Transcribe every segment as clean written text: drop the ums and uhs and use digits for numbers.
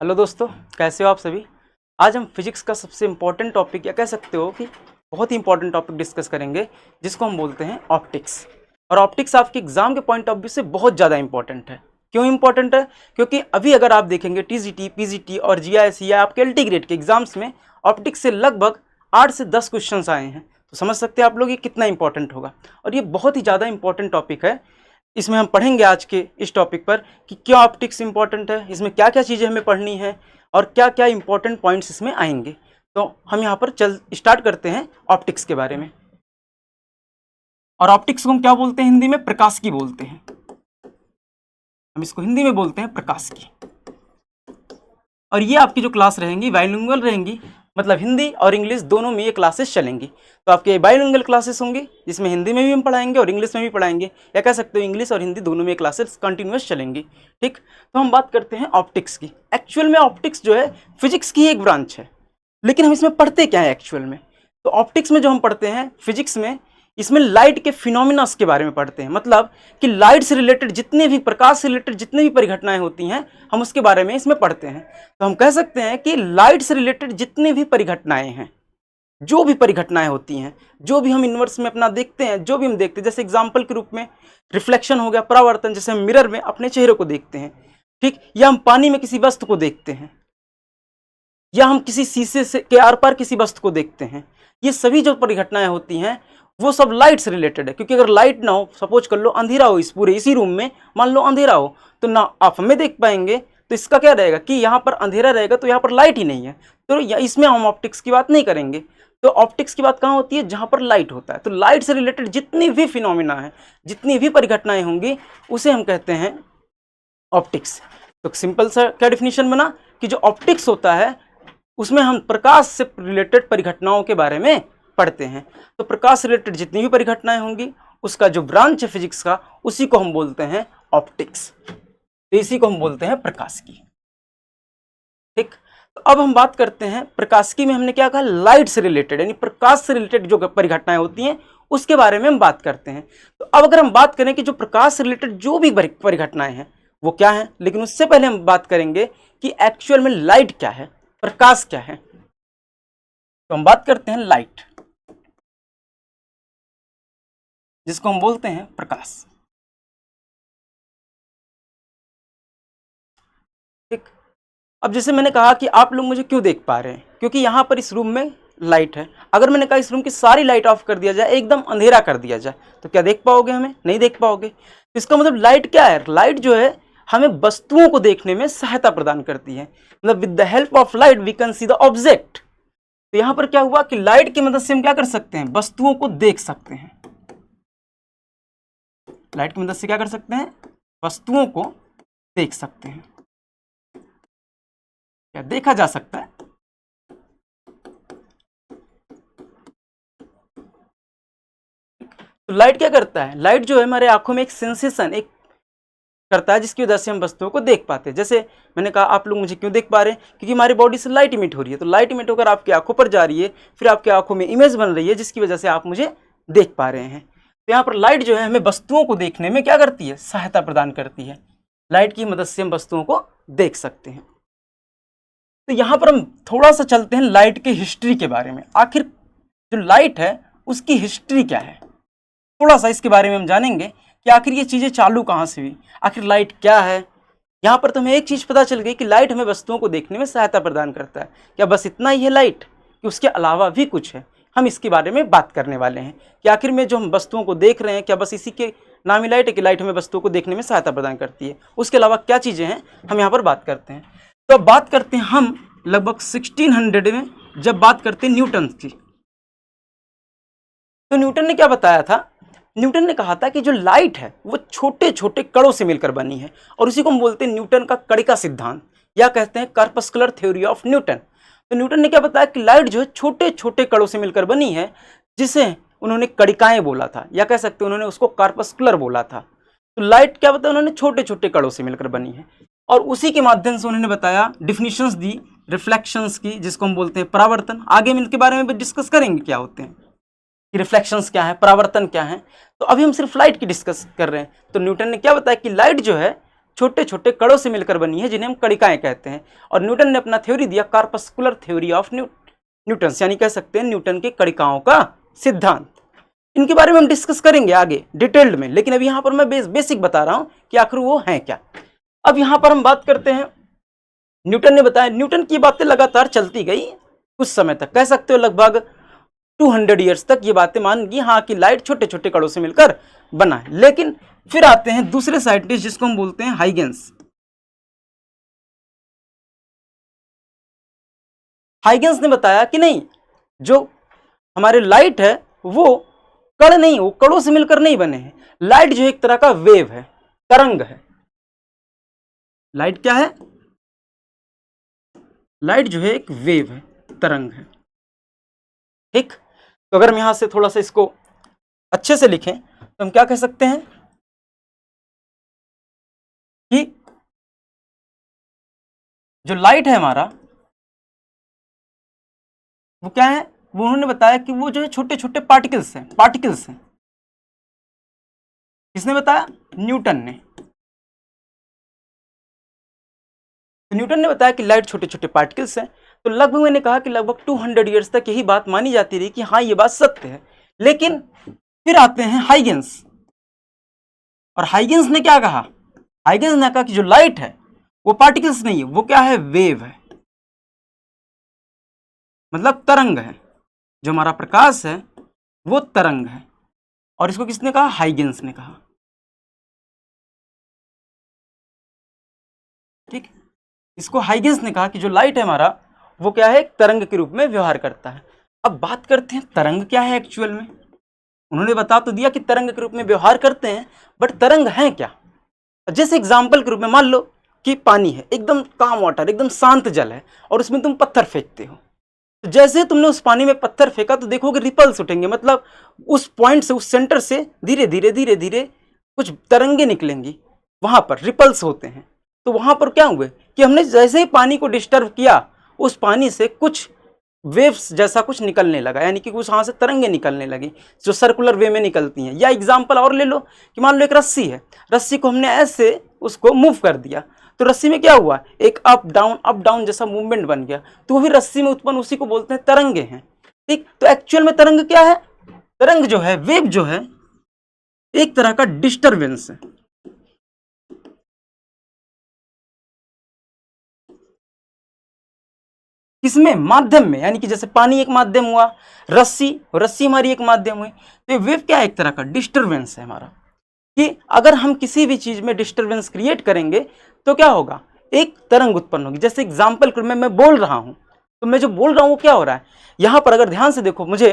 Hello दोस्तों, कैसे हो आप सभी। आज हम फिजिक्स का सबसे इम्पोर्टेंट टॉपिक या कह सकते हो कि बहुत ही इंपॉर्टेंट टॉपिक डिस्कस करेंगे जिसको हम बोलते हैं ऑप्टिक्स। और ऑप्टिक्स आपके एग्जाम के पॉइंट ऑफ व्यू से बहुत ज़्यादा इंपॉर्टेंट है। क्यों इंपॉर्टेंट है? क्योंकि अभी अगर आप देखेंगे टीजीटी, पीजीटी और जीआईएस या आपके एलटी ग्रेड के एग्जाम्स में ऑप्टिक्स से लगभग 8 से 10 क्वेश्चन आए हैं। तो समझ सकते हैं आप लोग ये कितना इंपॉर्टेंट होगा। और ये बहुत ही ज़्यादा इंपॉर्टेंट टॉपिक है। इसमें हम पढ़ेंगे आज के इस टॉपिक पर कि क्यों ऑप्टिक्स इंपॉर्टेंट है, इसमें क्या क्या चीज़ें हमें पढ़नी है और क्या क्या इंपॉर्टेंट पॉइंट्स इसमें आएंगे। तो हम यहाँ पर चल स्टार्ट करते हैं ऑप्टिक्स के बारे में। और ऑप्टिक्स को हम क्या बोलते हैं? हिंदी में प्रकाश की बोलते हैं। हम इसको हिंदी में बोलते हैं प्रकाश की। और ये आपकी जो क्लास रहेंगी बाइलिंगुअल रहेंगी, मतलब हिंदी और इंग्लिश दोनों में ये क्लासेस चलेंगी। तो आपके बाइलिंगुअल क्लासेस होंगी जिसमें हिंदी में भी हम पढ़ाएंगे और इंग्लिश में भी पढ़ाएंगे, या कह सकते हो इंग्लिश और हिंदी दोनों में क्लासेस कंटिन्यूस चलेंगी। ठीक, तो हम बात करते हैं ऑप्टिक्स की। एक्चुअल में ऑप्टिक्स जो है फिजिक्स की एक ब्रांच है, लेकिन हम इसमें पढ़ते क्या है एक्चुअल में? तो ऑप्टिक्स में जो हम पढ़ते हैं फिजिक्स में, इसमें लाइट के फिनोमिनास के बारे में पढ़ते हैं। मतलब कि लाइट से रिलेटेड जितने भी, प्रकाश से रिलेटेड जितने भी परिघटनाएं होती हैं हम उसके बारे में इसमें पढ़ते हैं। तो हम कह सकते हैं कि लाइट से रिलेटेड जितनी भी परिघटनाएं हैं, जो भी परिघटनाएं होती हैं, जो भी हम यूनिवर्स में अपना देखते हैं, जो भी हम देखते हैं, जैसे एग्जाम्पल के रूप में रिफ्लेक्शन हो गया, परावर्तन, जैसे हम मिरर में अपने चेहरे को देखते हैं, ठीक, या हम पानी में किसी वस्तु को देखते हैं, या हम किसी शीशे से के आर पार किसी वस्तु को देखते हैं। ये सभी जो परिघटनाएं होती हैं वो सब लाइट से रिलेटेड है। क्योंकि अगर लाइट ना हो, सपोज कर लो अंधेरा हो, इस पूरे इसी रूम में मान लो अंधेरा हो, तो ना आप हमें देख पाएंगे, तो इसका क्या रहेगा कि यहाँ पर अंधेरा रहेगा तो यहाँ पर लाइट ही नहीं है। तो इसमें हम ऑप्टिक्स की बात नहीं करेंगे। तो ऑप्टिक्स की बात कहाँ होती है? जहाँ पर लाइट होता है। तो लाइट से रिलेटेड जितनी भी फिनोमिना है, जितनी भी परिघटनाएं होंगी, उसे हम कहते हैं ऑप्टिक्स। तो सिंपल सा क्या डिफिनीशन बना कि जो ऑप्टिक्स होता है उसमें हम प्रकाश से रिलेटेड परिघटनाओं के बारे में पढ़ते हैं। तो प्रकाश से रिलेटेड जितनी भी परिघटनाएं होंगी उसका जो ब्रांच है फिजिक्स का, उसी को हम बोलते हैं ऑप्टिक्स। तो इसी को हम बोलते हैं प्रकाश की। ठीक, तो अब हम बात करते हैं प्रकाश की में हमने क्या कहा? लाइट से रिलेटेड, यानी प्रकाश से रिलेटेड जो परिघटनाएं होती हैं उसके बारे में हम बात करते हैं। तो अब अगर हम बात करें कि जो प्रकाश से रिलेटेड जो भी परिघटनाएं हैं वो क्या है, लेकिन उससे पहले हम बात करेंगे कि एक्चुअल में लाइट क्या है, प्रकाश क्या है। तो हम बात करते हैं लाइट, जिसको हम बोलते हैं प्रकाश। ठीक, अब जैसे मैंने कहा कि आप लोग मुझे क्यों देख पा रहे हैं, क्योंकि यहां पर इस रूम में लाइट है। अगर मैंने कहा इस रूम की सारी लाइट ऑफ कर दिया जाए, एकदम अंधेरा कर दिया जाए, तो क्या देख पाओगे? हमें नहीं देख पाओगे। तो इसका मतलब लाइट क्या है? लाइट जो है हमें वस्तुओं को देखने में सहायता प्रदान करती है। मतलब with the help of light we can see the object. तो यहां पर क्या हुआ कि लाइट की मदद से हम क्या कर सकते हैं? वस्तुओं को देख सकते हैं। लाइट की मदद से क्या कर सकते हैं? वस्तुओं को देख सकते हैं। क्या देखा जा सकता है? तो लाइट क्या करता है? लाइट जो है हमारे आंखों में एक सेंसेशन एक करता है, जिसकी वजह से हम वस्तुओं को देख पाते हैं। जैसे मैंने कहा आप लोग मुझे क्यों देख पा रहे हैं? क्योंकि हमारी बॉडी से लाइट इमिट हो रही है। तो लाइट इमिट होकर आपकी आंखों पर जा रही है, फिर आपकी आंखों में इमेज बन रही है, जिसकी वजह से आप मुझे देख पा रहे हैं। तो यहाँ पर लाइट जो है हमें वस्तुओं को देखने में क्या करती है? सहायता प्रदान करती है। लाइट की मदद से हम वस्तुओं को देख सकते हैं। तो यहाँ पर हम थोड़ा सा चलते हैं लाइट के हिस्ट्री के बारे में। आखिर जो लाइट है उसकी हिस्ट्री क्या है, थोड़ा सा इसके बारे में हम जानेंगे कि आखिर ये चीज़ें चालू कहाँ से हुई, आखिर लाइट क्या है। यहाँ पर तो हमें एक चीज़ पता चल गई कि लाइट हमें वस्तुओं को देखने में सहायता प्रदान करता है। क्या बस इतना ही है लाइट, कि उसके अलावा भी कुछ है? हम इसके बारे में बात करने वाले हैं कि आखिर में जो हम वस्तुओं को देख रहे हैं, क्या बस इसी के नाम ही लाइट है कि लाइट हमें वस्तुओं को देखने में सहायता प्रदान करती है? उसके अलावा क्या चीज़ें हैं हम यहाँ पर बात करते हैं। तो अब बात करते हैं हम लगभग 1600 में जब बात करते हैं न्यूटन की। तो न्यूटन ने क्या बताया था? न्यूटन ने कहा था कि जो लाइट है वो छोटे छोटे कणों से मिलकर बनी है, और उसी को हम बोलते हैं न्यूटन का कणिका सिद्धांत, या कहते हैं कार्पस्कुलर थ्योरी ऑफ न्यूटन। तो न्यूटन ने क्या बताया कि लाइट जो है छोटे छोटे कणों से मिलकर बनी है, जिसे उन्होंने कणिकाएं बोला था, या कह सकते हैं उन्होंने उसको कार्पस्कुलर बोला था। तो लाइट क्या बताया उन्होंने? छोटे छोटे कणों से मिलकर बनी है। और उसी के माध्यम से उन्होंने बताया, डिफिनीशंस दी रिफ्लेक्शंस की, जिसको हम बोलते हैं परावर्तन। आगे हम इनके बारे में भी डिस्कस करेंगे क्या होते हैं, कि रिफ्लेक्शंस क्या है, परावर्तन क्या है। तो अभी हम सिर्फ लाइट की डिस्कस कर रहे हैं। तो न्यूटन ने क्या बताया कि लाइट जो है छोटे छोटे कणों से मिलकर बनी है, जिन्हें हम कणिकाएं कहते हैं। और न्यूटन ने अपना थ्योरी दिया कॉर्पस्कुलर थ्योरी ऑफ न्यूटन्स, यानी कह सकते हैं न्यूटन के कणिकाओं का सिद्धांत। इनके बारे में हम डिस्कस करेंगे आगे डिटेल्ड में, लेकिन अभी यहाँ पर मैं बेसिक बता रहा हूँ कि आखिर वो हैं क्या। अब यहाँ पर हम बात करते हैं, न्यूटन ने बताया, न्यूटन की बातें लगातार चलती गई कुछ समय तक, कह सकते हो लगभग 200 ईयर्स तक ये बातें मान गई, हाँ कि लाइट छोटे छोटे कणों से मिलकर बना है। लेकिन फिर आते हैं दूसरे साइंटिस्ट जिसको हम बोलते हैं हाइगेंस। हाइगेंस ने बताया कि नहीं, जो हमारे लाइट है वो कण नहीं, वो कणों से मिलकर नहीं बने हैं। लाइट जो एक तरह का वेव है, तरंग है। लाइट क्या है? लाइट जो है एक वेव है, तरंग है। ठीक, तो अगर हम यहां से थोड़ा सा इसको अच्छे से लिखें तो हम क्या कह सकते हैं कि जो लाइट है हमारा वो क्या है, वो उन्होंने बताया कि वो जो है छोटे छोटे पार्टिकल्स हैं, पार्टिकल्स हैं। किसने बताया? न्यूटन ने। तो न्यूटन ने बताया कि लाइट छोटे छोटे पार्टिकल्स हैं। तो लगभग मैंने कहा कि लगभग 200 ईयर्स तक यही बात मानी जाती रही कि हाँ ये बात सत्य है। लेकिन फिर आते हैं हाइगेंस, और हाइगेंस ने क्या कहा? हाइगेंस ने कहा कि जो लाइट है वो पार्टिकल्स नहीं है, वो क्या है? वेव है, मतलब तरंग है। जो हमारा प्रकाश है वो तरंग है। और इसको किसने कहा? हाइगेंस ने कहा। ठीक, इसको हाइगेंस ने कहा कि जो लाइट है हमारा वो क्या है? एक तरंग के रूप में व्यवहार करता है। अब बात करते हैं तरंग क्या है एक्चुअल में। उन्होंने बता तो दिया कि तरंग के रूप में व्यवहार करते हैं, बट तरंग है क्या? जैसे एग्जाम्पल के रूप में मान लो कि पानी है, एकदम काम वाटर, एकदम शांत जल है, और उसमें तुम पत्थर फेंकते हो। तो जैसे तुमने उस पानी में पत्थर फेंका तो देखोगे रिपल्स उठेंगे, मतलब उस पॉइंट से, उस सेंटर से धीरे धीरे धीरे धीरे कुछ तरंगे निकलेंगी, वहां पर रिपल्स होते हैं। तो वहां पर क्या हुए कि हमने जैसे ही पानी को डिस्टर्ब किया, उस पानी से कुछ वेव्स जैसा कुछ निकलने लगा, यानी कि कुछ वहां से तरंगे निकलने लगी जो सर्कुलर वे में निकलती हैं। या एग्जाम्पल और ले लो कि मान लो एक रस्सी है, रस्सी को हमने ऐसे उसको मूव कर दिया, तो रस्सी में क्या हुआ? एक अप डाउन जैसा मूवमेंट बन गया, तो वो भी रस्सी में उत्पन्न, उसी को बोलते हैं तरंगे हैं। ठीक, तो एक्चुअल में तरंग क्या है? तरंग जो है, वेव जो है, एक तरह का डिस्टरबेंस है। किसमें? माध्यम में, यानी कि जैसे पानी एक माध्यम हुआ, रस्सी हमारी एक माध्यम हुई। तो ये वेव क्या है? एक तरह का डिस्टरबेंस है हमारा, कि अगर हम किसी भी चीज में डिस्टरबेंस क्रिएट करेंगे तो क्या होगा? एक तरंग उत्पन्न होगी। जैसे एग्जाम्पल के रूप में मैं बोल रहा हूं, तो मैं जो बोल रहा हूं वो क्या हो रहा है? यहां पर अगर ध्यान से देखो मुझे,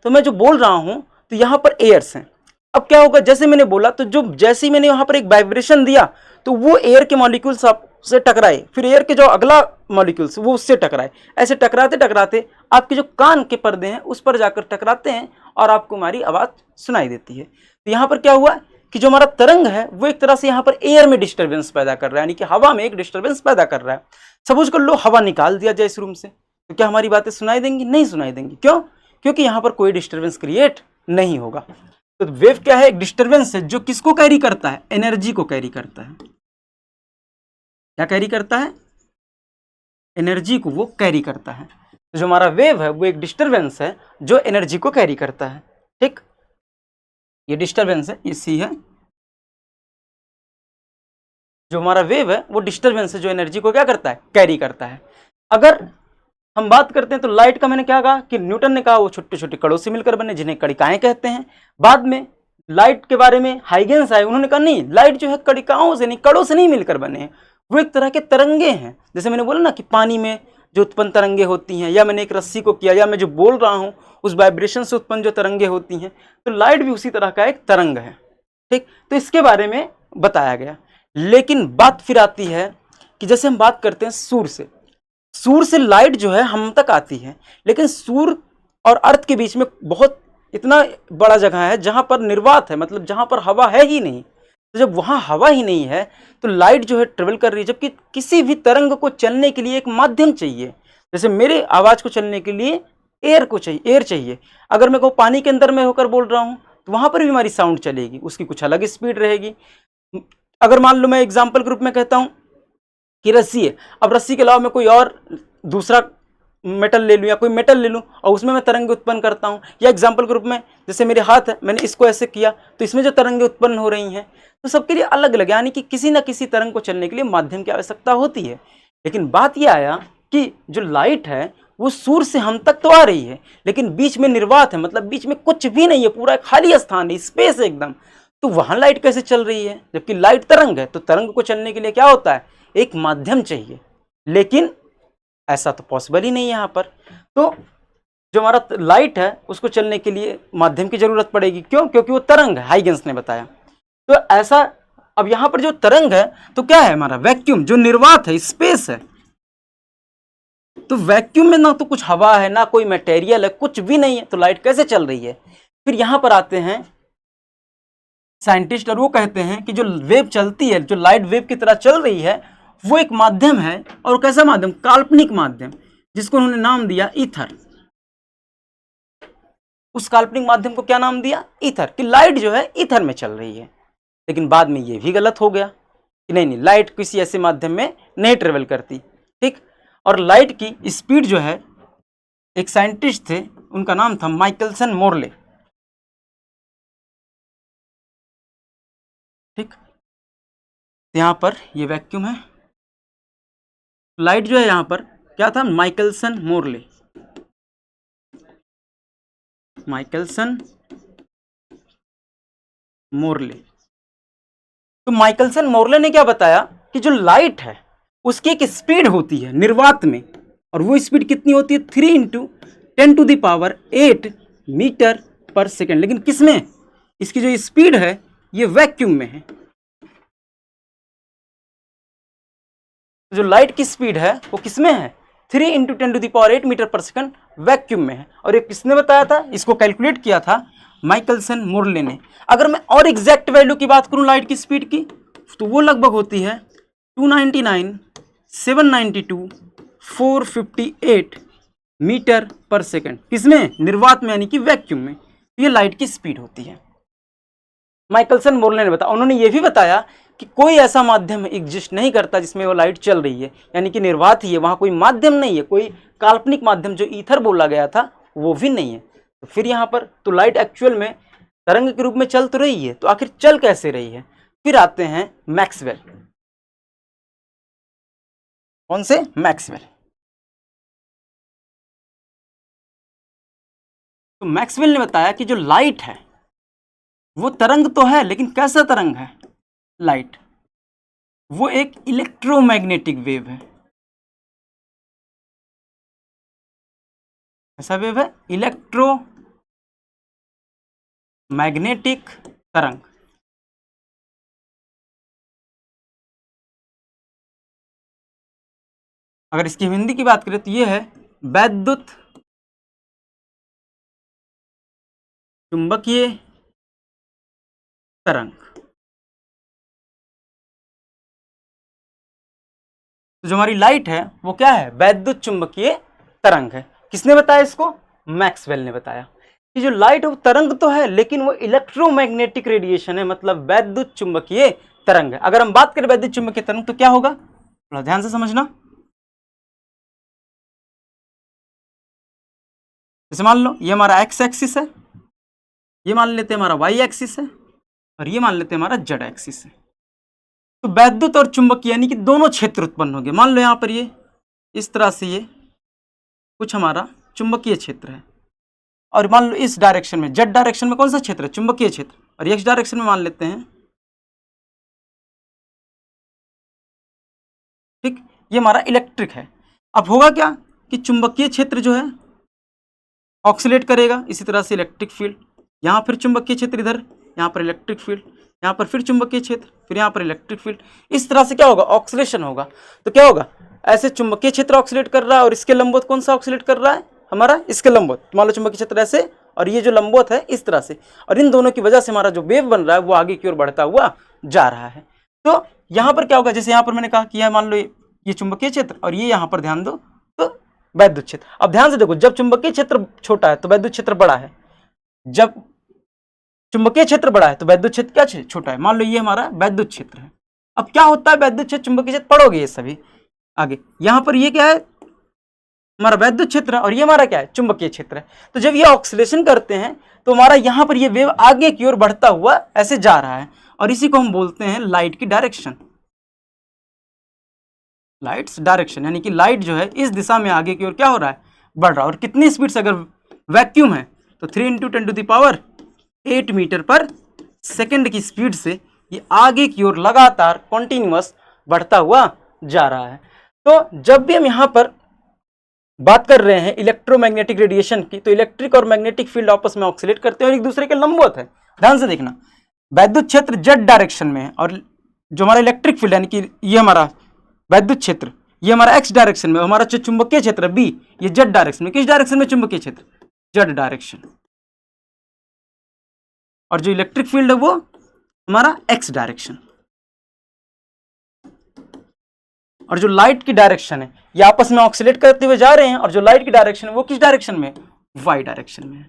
तो मैं जो बोल रहा हूं तो यहां पर एयर्स हैं। अब क्या होगा? जैसे मैंने बोला तो जो जैसे ही मैंने यहां पर एक वाइब्रेशन दिया तो वो एयर के मॉलिक्यूल्स से टकराए, फिर एयर के जो अगला मॉलिक्यूल्स वो उससे टकराए, ऐसे टकराते टकराते आपके जो कान के पर्दे हैं उस पर जाकर टकराते हैं और आपको हमारी आवाज सुनाई देती है। तो यहाँ पर क्या हुआ कि जो हमारा तरंग है वो एक तरह से यहाँ पर एयर में डिस्टर्बेंस पैदा कर रहा है, यानी कि हवा में एक डिस्टर्बेंस पैदा कर रहा है। सपोज कर लो हवा निकाल दिया जाए इस रूम से, तो क्या हमारी बातें सुनाई देंगी? नहीं सुनाई देंगी। क्यों? क्योंकि यहाँ पर कोई डिस्टर्बेंस क्रिएट नहीं होगा। तो वेव क्या है? एक डिस्टर्बेंस है जो किसको कैरी करता है? एनर्जी को कैरी करता है। क्या कैरी करता है? एनर्जी को वो कैरी करता है। तो जो हमारा वेव है वो एक डिस्टर्बेंस है जो एनर्जी को कैरी करता है। ठीक, ये डिस्टर्बेंस है, ये सी है। जो हमारा वेव है वो डिस्टर्बेंस है जो एनर्जी को क्या करता है? कैरी करता है। अगर हम बात करते हैं तो लाइट का मैंने क्या कहा कि न्यूटन ने कहा वो छोटे छोटे कणों से मिलकर बने, जिन्हें कणिकाएं कहते हैं। बाद में लाइट के बारे में हाइगेंस आए, उन्होंने कहा नहीं, लाइट जो है कणिकाओं से नहीं, कणों से नहीं मिलकर बने हैं, वो एक तरह के तरंगे हैं। जैसे मैंने बोला ना कि पानी में जो उत्पन्न तरंगे होती हैं, या मैंने एक रस्सी को किया, या मैं जो बोल रहा हूँ उस वाइब्रेशन से उत्पन्न जो तरंगे होती हैं, तो लाइट भी उसी तरह का एक तरंग है। ठीक, तो इसके बारे में बताया गया। लेकिन बात फिर आती है कि जैसे हम बात करते हैं सूर्य से लाइट जो है हम तक आती है, लेकिन सूर्य और अर्थ के बीच में बहुत इतना बड़ा जगह है जहां पर निर्वात है, मतलब जहां पर हवा है ही नहीं। तो जब वहां हवा ही नहीं है तो लाइट जो है ट्रेवल कर रही है, जबकि किसी भी तरंग को चलने के लिए एक माध्यम चाहिए। जैसे मेरे आवाज को चलने के लिए एयर चाहिए। अगर मैं को पानी के अंदर में होकर बोल रहा हूं तो वहां पर भी हमारी साउंड चलेगी, उसकी कुछ अलग स्पीड रहेगी। अगर मान लो मैं एग्जाम्पल के रूप में कहता हूं कि रस्सी है, अब रस्सी के अलावा मैं कोई और दूसरा मेटल ले लूँ या कोई मेटल ले लूँ और उसमें मैं तरंगे उत्पन्न करता हूँ, या एग्जाम्पल के रूप में जैसे मेरे हाथ है, मैंने इसको ऐसे किया तो इसमें जो तरंगे उत्पन्न हो रही हैं तो सबके लिए अलग अलग, यानी कि किसी न किसी तरंग को चलने के लिए माध्यम की आवश्यकता होती है। लेकिन बात यह आया कि जो लाइट है वो सूर्य से हम तक तो आ रही है, लेकिन बीच में निर्वात है, मतलब बीच में कुछ भी नहीं है, पूरा खाली स्थान है, स्पेस है एकदम, तो वहां लाइट कैसे चल रही है? जबकि लाइट तरंग है, तो तरंग को चलने के लिए क्या होता है? एक माध्यम चाहिए, लेकिन ऐसा तो पॉसिबल ही नहीं है यहाँ पर। तो जो हमारा लाइट है उसको चलने के लिए माध्यम की जरूरत पड़ेगी, क्यों? क्योंकि वो तरंग है, हाइगेंस ने बताया। तो ऐसा, अब यहाँ पर जो तरंग है तो क्या है? हमारा वैक्यूम, जो निर्वात है, स्पेस है। तो वैक्यूम में ना तो कुछ हवा है, ना कोई मटेरियल है, कुछ भी नहीं है, तो लाइट कैसे चल रही है? फिर यहां पर आते हैं साइंटिस्ट और वो कहते हैं कि जो वेव चलती है, जो लाइट वेव की तरह चल रही है, वो एक माध्यम है। और कैसा माध्यम? काल्पनिक माध्यम, जिसको उन्होंने नाम दिया ईथर। उस काल्पनिक माध्यम को क्या नाम दिया? ईथर। कि लाइट जो है ईथर में चल रही है। लेकिन बाद में ये भी गलत हो गया कि नहीं, लाइट किसी ऐसे माध्यम में नहीं ट्रेवल करती, ठीक। और लाइट की स्पीड जो है, एक साइंटिस्ट थे, उनका नाम था माइकलसन मोरले, ठीक। यहां पर ये वैक्यूम है, लाइट जो है यहां पर क्या था? Michelson Morley, Michelson Morley. तो माइकलसन मोरले ने क्या बताया कि जो लाइट है उसकी एक स्पीड होती है निर्वात में, और वो स्पीड कितनी होती है? 3 × 10⁸ मीटर पर सेकेंड। लेकिन किसमें? इसकी जो स्पीड है ये वैक्यूम में है। जो लाइट की स्पीड है वो किसमें है? 3 × 10⁸ मीटर पर सेकेंड वैक्यूम में है। और ये किसने बताया था? इसको कैलकुलेट किया था माइकलसन मोरले ने। अगर मैं और एग्जैक्ट वैल्यू की बात करूं लाइट की स्पीड की, तो वो लगभग होती है 299, 792, 458 मीटर पर सेकेंड। किसमें? निर्वात में, यानी कि वैक्यूम में। ये लाइट की स्पीड होती है। माइकलसन मोरले ने बताया। उन्होंने ये भी बताया कि कोई ऐसा माध्यम एग्जिस्ट नहीं करता जिसमें वो लाइट चल रही है, यानी कि निर्वात ही है, वहां कोई माध्यम नहीं है, कोई काल्पनिक माध्यम जो ईथर बोला गया था वो भी नहीं है। तो फिर यहाँ पर तो लाइट एक्चुअल में तरंग के रूप में चल तो रही है, तो आखिर चल कैसे रही है? फिर आते हैं मैक्सवेल। कौन से? मैक्सवेल। तो मैक्सवेल ने बताया कि जो लाइट है वो तरंग तो है, लेकिन कैसा तरंग है? लाइट वो एक इलेक्ट्रोमैग्नेटिक वेव है। ऐसा वेव है इलेक्ट्रोमैग्नेटिक तरंग। अगर इसकी हिंदी की बात करें तो ये है वैद्युत चुंबकीय तरंग। तो जो हमारी लाइट है वो क्या है? वैद्युत चुंबकीय तरंग है। किसने बताया इसको? मैक्सवेल ने बताया कि जो लाइट है वो तरंग तो है, लेकिन वो इलेक्ट्रोमैग्नेटिक रेडिएशन है, मतलब वैद्युत चुंबकीय तरंग है। अगर हम बात करें वैद्युत चुंबकीय तरंग तो क्या होगा? थोड़ा ध्यान से समझना। जैसे मान लो ये हमारा एक्स एक्सिस है, ये मान लेते हैं हमारा वाई एक्सिस है, और ये मान लेते हैं हमारा जेड एक्सिस है। तो वैद्युत और चुंबकीय यानी कि दोनों क्षेत्र उत्पन्न हो गए। मान लो यहाँ पर ये इस तरह से ये कुछ हमारा चुंबकीय क्षेत्र है, और मान लो इस डायरेक्शन में, जेड डायरेक्शन में कौन सा क्षेत्र है? चुंबकीय क्षेत्र। और एक्स डायरेक्शन में मान लेते हैं, ठीक, ये हमारा इलेक्ट्रिक है। अब होगा क्या कि चुंबकीय क्षेत्र जो है ऑक्सीलेट करेगा, इसी तरह से इलेक्ट्रिक फील्ड, यहाँ फिर चुंबकीय क्षेत्र इधर, यहाँ पर इलेक्ट्रिक फील्ड, यहाँ पर फिर चुंबकीय क्षेत्र, फिर यहाँ पर इलेक्ट्रिक फील्ड। इस तरह से क्या होगा? ऑक्सीलेशन होगा। तो क्या होगा? ऐसे चुंबकीय क्षेत्र ऑक्सीलेट कर रहा है, और इसके लंबवत कौन सा ऑक्सीलेट कर रहा है? हमारा इसके लंबवत। मान लो चुंबकीय क्षेत्र ऐसे, और ये जो लंबवत है इस तरह से, और इन दोनों की वजह से हमारा जो वेव बन रहा है वो आगे की ओर बढ़ता हुआ जा रहा है। तो यहाँ पर क्या होगा? जैसे यहाँ पर मैंने कहा कि मान लो ये चुंबकीय क्षेत्र, और ये यहाँ पर ध्यान दो तो वैद्युत क्षेत्र। अब ध्यान से देखो, जब चुंबकीय क्षेत्र छोटा है तो वैद्युत क्षेत्र बड़ा है, जब चुंबकीय क्षेत्र बड़ा है तो वैद्युत क्षेत्र क्या छोटा है। मान लो ये हमारा वैद्युत क्षेत्र है, अब क्या होता है वैद्युत क्षेत्र, चुंबकीय क्षेत्र, पढ़ोगे ये सभी आगे। यहाँ पर ये क्या है, हमारा वैद्युत क्षेत्र और ये हमारा क्या है, चुंबकीय क्षेत्र है। तो जब ये ऑक्सीलेशन करते हैं तो हमारा यहाँ पर ये वेव आगे की ओर बढ़ता हुआ ऐसे जा रहा है, और इसी को हम बोलते हैं लाइट की डायरेक्शन, लाइट्स डायरेक्शन, यानी कि लाइट जो है इस दिशा में आगे की ओर क्या हो रहा है, बढ़ रहा है। और कितनी स्पीड से, अगर वैक्यूम है तो 3 × 10⁸ मीटर पर सेकेंड की स्पीड से ये आगे की ओर लगातार कॉन्टिन्यूअस बढ़ता हुआ जा रहा है। तो जब भी हम यहाँ पर बात कर रहे हैं इलेक्ट्रोमैग्नेटिक रेडिएशन की, तो इलेक्ट्रिक और मैग्नेटिक फील्ड आपस में ऑक्सीलेट करते हैं और एक दूसरे के लंबवत है। ध्यान से देखना, वैद्युत क्षेत्र जेड डायरेक्शन में है और जो हमारा इलेक्ट्रिक फील्ड यानी कि ये हमारा वैद्युत क्षेत्र ये हमारा एक्स डायरेक्शन में, हमारा जो चुंबकीय क्षेत्र बी ये जेड डायरेक्शन में। किस डायरेक्शन में चुंबकीय क्षेत्र, जेड डायरेक्शन, और जो इलेक्ट्रिक फील्ड है वो हमारा एक्स डायरेक्शन। और जो लाइट की डायरेक्शन है ये आपस में ऑक्सीलेट करते हुए जा रहे हैं, और जो लाइट की डायरेक्शन है वो किस डायरेक्शन में, वाई डायरेक्शन में है।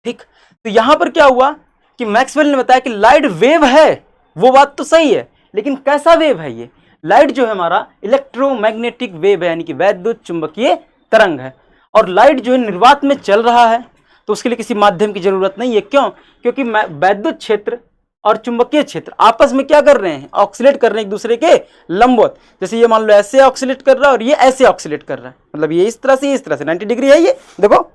ठीक, तो यहां पर क्या हुआ कि मैक्सवेल ने बताया कि लाइट वेव है, वो बात तो सही है, लेकिन कैसा वेव है ये, लाइट जो है हमारा इलेक्ट्रोमैग्नेटिक वेव है, यानी कि वैद्युत चुंबकीय तरंग है। और लाइट जो है निर्वात में चल रहा है, तो उसके लिए किसी माध्यम की जरूरत नहीं है। क्यों, क्योंकि वैद्युत क्षेत्र और चुंबकीय क्षेत्र आपस में क्या कर रहे हैं, ऑक्सीलेट कर रहे हैं एक दूसरे के लंबवत। जैसे ये मान लो ऐसे ऑक्सीलेट कर रहा है और ये ऐसे ऑक्सीलेट कर रहा है, मतलब ये इस तरह से, ये इस तरह से 90 डिग्री है, ये देखो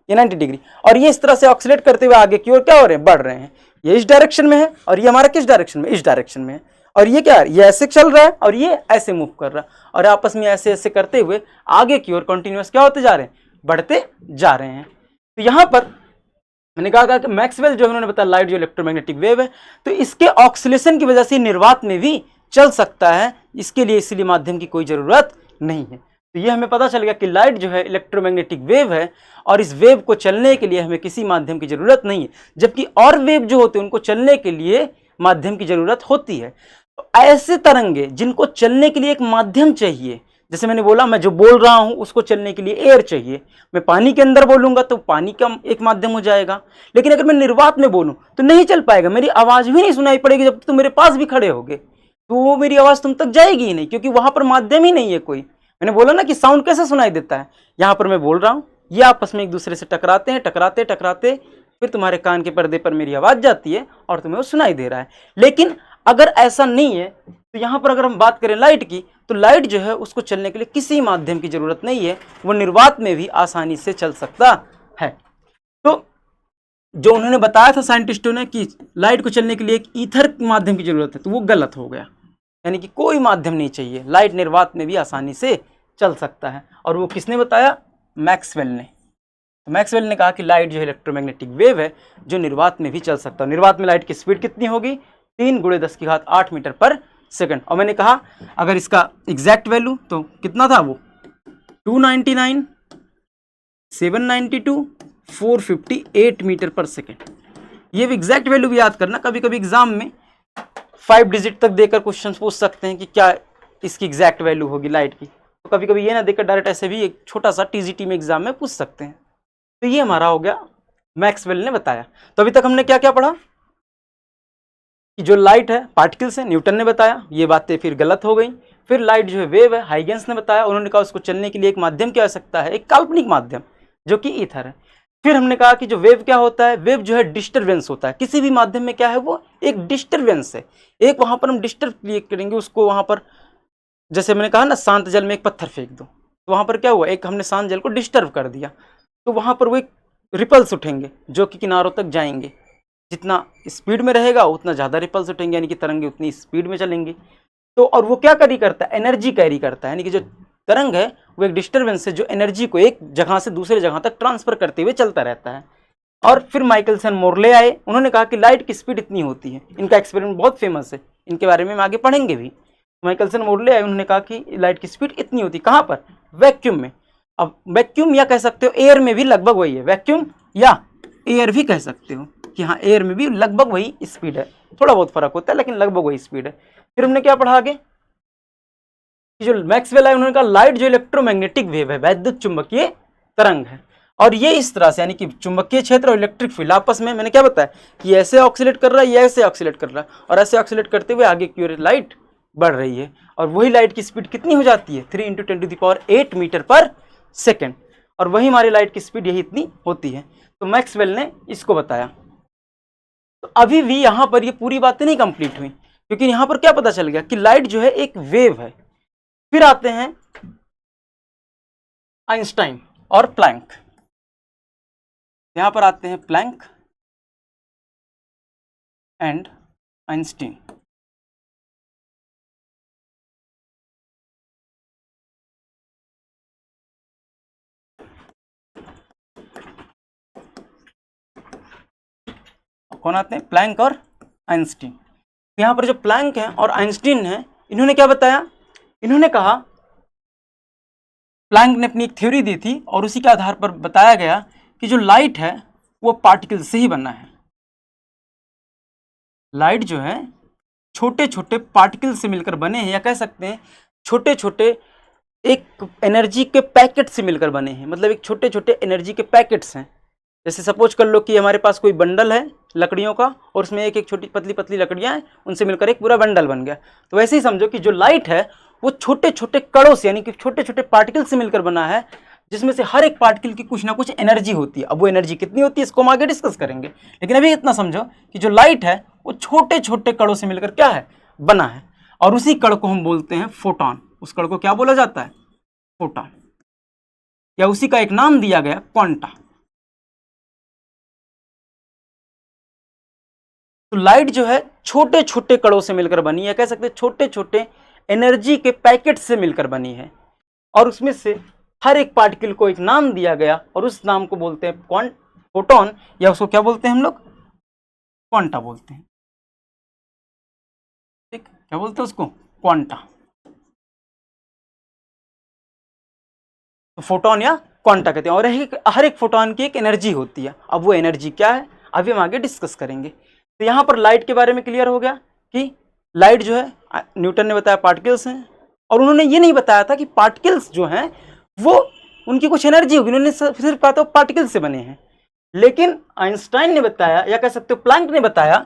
ये 90 डिग्री, और ये इस तरह से ऑक्सीलेट करते हुए आगे की ओर क्या हो रहे हैं, बढ़ रहे हैं। ये इस डायरेक्शन में है और ये हमारा किस डायरेक्शन में, इस डायरेक्शन में है। और ये क्या है, ये ऐसे चल रहा है और ये ऐसे मूव कर रहा है, और आपस में ऐसे ऐसे करते हुए आगे की ओर कंटिन्यूअस क्या होते जा रहे हैं, बढ़ते जा रहे हैं। तो यहाँ पर मैंने कहा कि मैक्सवेल जो उन्होंने बताया लाइट जो इलेक्ट्रोमैग्नेटिक वेव है, तो इसके ऑक्सीलेशन की वजह से निर्वात में भी चल सकता है, इसके लिए इसलिए माध्यम की कोई जरूरत नहीं है। तो ये हमें पता चल गया कि लाइट जो है इलेक्ट्रोमैग्नेटिक वेव है, और इस वेव को चलने के लिए हमें किसी माध्यम की जरूरत नहीं है, जबकि और वेव जो होते हैं उनको चलने के लिए माध्यम की जरूरत होती है। तो ऐसे तरंगे जिनको चलने के लिए एक माध्यम चाहिए, जैसे मैंने बोला मैं जो बोल रहा हूं उसको चलने के लिए एयर चाहिए, मैं पानी के अंदर बोलूंगा तो पानी का एक माध्यम हो जाएगा, लेकिन अगर मैं निर्वात में बोलूं तो नहीं चल पाएगा, मेरी आवाज भी नहीं सुनाई पड़ेगी जब तुम मेरे पास भी खड़े होगे, तो वो मेरी आवाज तुम तक जाएगी ही नहीं, क्योंकि वहां पर माध्यम ही नहीं है कोई। मैंने बोला ना कि साउंड कैसे सुनाई देता है, यहां पर मैं बोल रहा हूं, ये आपस में एक दूसरे से टकराते हैं, टकराते टकराते फिर तुम्हारे कान के पर्दे पर मेरी आवाज जाती है और तुम्हें वो सुनाई दे रहा है। लेकिन अगर ऐसा नहीं है, तो यहाँ पर अगर हम बात करें लाइट की, तो लाइट जो है उसको चलने के लिए किसी माध्यम की जरूरत नहीं है, वो निर्वात में भी आसानी से चल सकता है। तो जो उन्होंने बताया था साइंटिस्टों ने कि लाइट को चलने के लिए एक ईथर माध्यम की जरूरत है, तो वो गलत हो गया, यानी कि कोई माध्यम नहीं चाहिए, लाइट निर्वात में भी आसानी से चल सकता है। और वो किसने बताया, मैक्सवेल ने। तो मैक्सवेल ने कहा कि लाइट जो है इलेक्ट्रोमैग्नेटिक वेव है जो निर्वात में भी चल सकता है। निर्वात में लाइट की स्पीड कितनी होगी, 3 × 10⁸ मीटर पर सेकंड। और मैंने कहा अगर इसका एग्जैक्ट वैल्यू तो कितना था, वो 299, 792, 458 मीटर पर सेकंड। ये भी एग्जैक्ट वैल्यू भी याद करना, कभी कभी एग्जाम में 5 डिजिट तक देकर क्वेश्चन पूछ सकते हैं कि क्या इसकी एग्जैक्ट वैल्यू होगी लाइट की, तो कभी कभी ये ना देकर डायरेक्ट ऐसे भी एक छोटा सा टीजीटी में एग्जाम में पूछ सकते हैं। तो ये हमारा हो गया, मैक्सवेल ने बताया। तो अभी तक हमने क्या क्या पढ़ा कि जो लाइट है पार्टिकल्स है, न्यूटन ने बताया, ये बातें फिर गलत हो गई। फिर लाइट जो है वेव है, हाइगेंस ने बताया, उन्होंने कहा उसको चलने के लिए एक माध्यम की आवश्यकता है, एक काल्पनिक माध्यम जो कि ईथर है। फिर हमने कहा कि जो वेव क्या होता है, वेव जो है डिस्टर्बेंस होता है, किसी भी माध्यम में क्या है वो एक डिस्टर्बेंस है, एक वहां पर हम डिस्टर्ब क्रिएट करेंगे उसको, वहां पर जैसे मैंने कहा ना शांत जल में एक पत्थर फेंक दो, तो वहां पर क्या हुआ, एक हमने शांत जल को डिस्टर्ब कर दिया, तो वहां पर वो एक रिपल्स उठेंगे जो कि किनारों तक जाएंगे, जितना स्पीड में रहेगा उतना ज़्यादा रिपल्स उठेंगे, यानी कि तरंगे उतनी स्पीड में चलेंगी। तो और वो क्या कैरी करता है, एनर्जी कैरी करता है, यानी कि जो तरंग है वो एक डिस्टर्बेंस है जो एनर्जी को एक जगह से दूसरे जगह तक ट्रांसफर करते हुए चलता रहता है। और फिर माइकलसन मोरले आए, उन्होंने कहा कि लाइट की स्पीड इतनी होती है, इनका एक्सपेरिमेंट बहुत फेमस है, इनके बारे में हम आगे पढ़ेंगे भी। माइकलसन मोरले आए, उन्होंने कहा कि लाइट की स्पीड इतनी होती, कहाँ पर, वैक्यूम में। अब वैक्यूम या कह सकते हो एयर में भी लगभग वही है, वैक्यूम या एयर भी कह सकते हो कि हाँ एयर में भी लगभग वही स्पीड है, थोड़ा बहुत फर्क होता है लेकिन लगभग वही स्पीड है। फिर हमने क्या पढ़ा आगे कि जो मैक्सवेल है उन्होंने कहा लाइट जो इलेक्ट्रोमैग्नेटिक वेव है, वैद्युत चुंबकीय तरंग है। और ये इस तरह से, यानी कि चुंबकीय क्षेत्र और इलेक्ट्रिक फील्ड आपस में, मैंने क्या बताया कि ऐसे ऑक्सीलेट कर रहा है, ये ऐसे ऑक्सीलेट कर रहा है, और ऐसे ऑक्सीलेट करते हुए आगे की ओर लाइट बढ़ रही है, और वही लाइट की स्पीड कितनी हो जाती है, 3 × 10⁸ मीटर पर सेकेंड, और वही हमारी लाइट की स्पीड यही इतनी होती है। तो मैक्सवेल ने इसको बताया। तो अभी भी यहाँ पर ये पूरी बातें नहीं कंप्लीट हुई, क्योंकि यहाँ पर क्या पता चल गया कि लाइट जो है एक वेव है। फिर आते हैं आइंस्टाइन और प्लैंक। यहाँ पर आते हैं प्लैंक एंड आइंस्टीन। कौन आते हैं, प्लैंक और आइंस्टीन। यहाँ पर जो प्लैंक हैं और आइंस्टीन हैं, इन्होंने क्या बताया, इन्होंने कहा, प्लैंक ने अपनी एक थ्योरी दी थी और उसी के आधार पर बताया गया कि जो लाइट है वो पार्टिकल से ही बना है। लाइट जो है छोटे छोटे पार्टिकल से मिलकर बने हैं, या कह सकते हैं छोटे छोटे एक एनर्जी के पैकेट से मिलकर बने हैं। मतलब एक छोटे छोटे एनर्जी के पैकेट्स हैं। जैसे सपोज कर लो कि हमारे पास कोई बंडल है लकड़ियों का, और उसमें एक एक छोटी पतली पतली लकड़ियां हैं, उनसे मिलकर एक पूरा बंडल बन गया। तो वैसे ही समझो कि जो लाइट है वो छोटे छोटे कणों से, यानी कि छोटे छोटे पार्टिकल से मिलकर बना है, जिसमें से हर एक पार्टिकल की कुछ ना कुछ एनर्जी होती है। अब वो एनर्जी कितनी होती है इसको हम आगे डिस्कस करेंगे, लेकिन अभी इतना समझो कि जो लाइट है वो छोटे छोटे कणों से मिलकर क्या है, बना है, और उसी कण को हम बोलते हैं फोटॉन। उस कण को क्या बोला जाता है, फोटॉन, या उसी का एक नाम दिया गया क्वांटा। तो लाइट जो है छोटे छोटे कणों से मिलकर बनी है, कह सकते हैं छोटे छोटे एनर्जी के पैकेट से मिलकर बनी है, और उसमें से हर एक पार्टिकल को एक नाम दिया गया, और उस नाम को बोलते हैं फोटॉन, या उसको क्या बोलते हैं हम लोग, क्वांटा बोलते हैं। ठीक, क्या बोलते हैं उसको, क्वांटा। तो फोटॉन या क्वांटा कहते हैं, और हर एक फोटॉन की एक एनर्जी होती है। अब वो एनर्जी क्या है अभी हम आगे डिस्कस करेंगे। तो यहाँ पर लाइट के बारे में क्लियर हो गया कि लाइट जो है न्यूटन ने बताया पार्टिकल्स हैं, और उन्होंने ये नहीं बताया था कि पार्टिकल्स जो हैं वो उनकी कुछ एनर्जी होगी, उन्होंने सिर्फ कहा था पार्टिकल से बने हैं। लेकिन आइंस्टाइन ने बताया, या कह सकते हो प्लैंक ने बताया,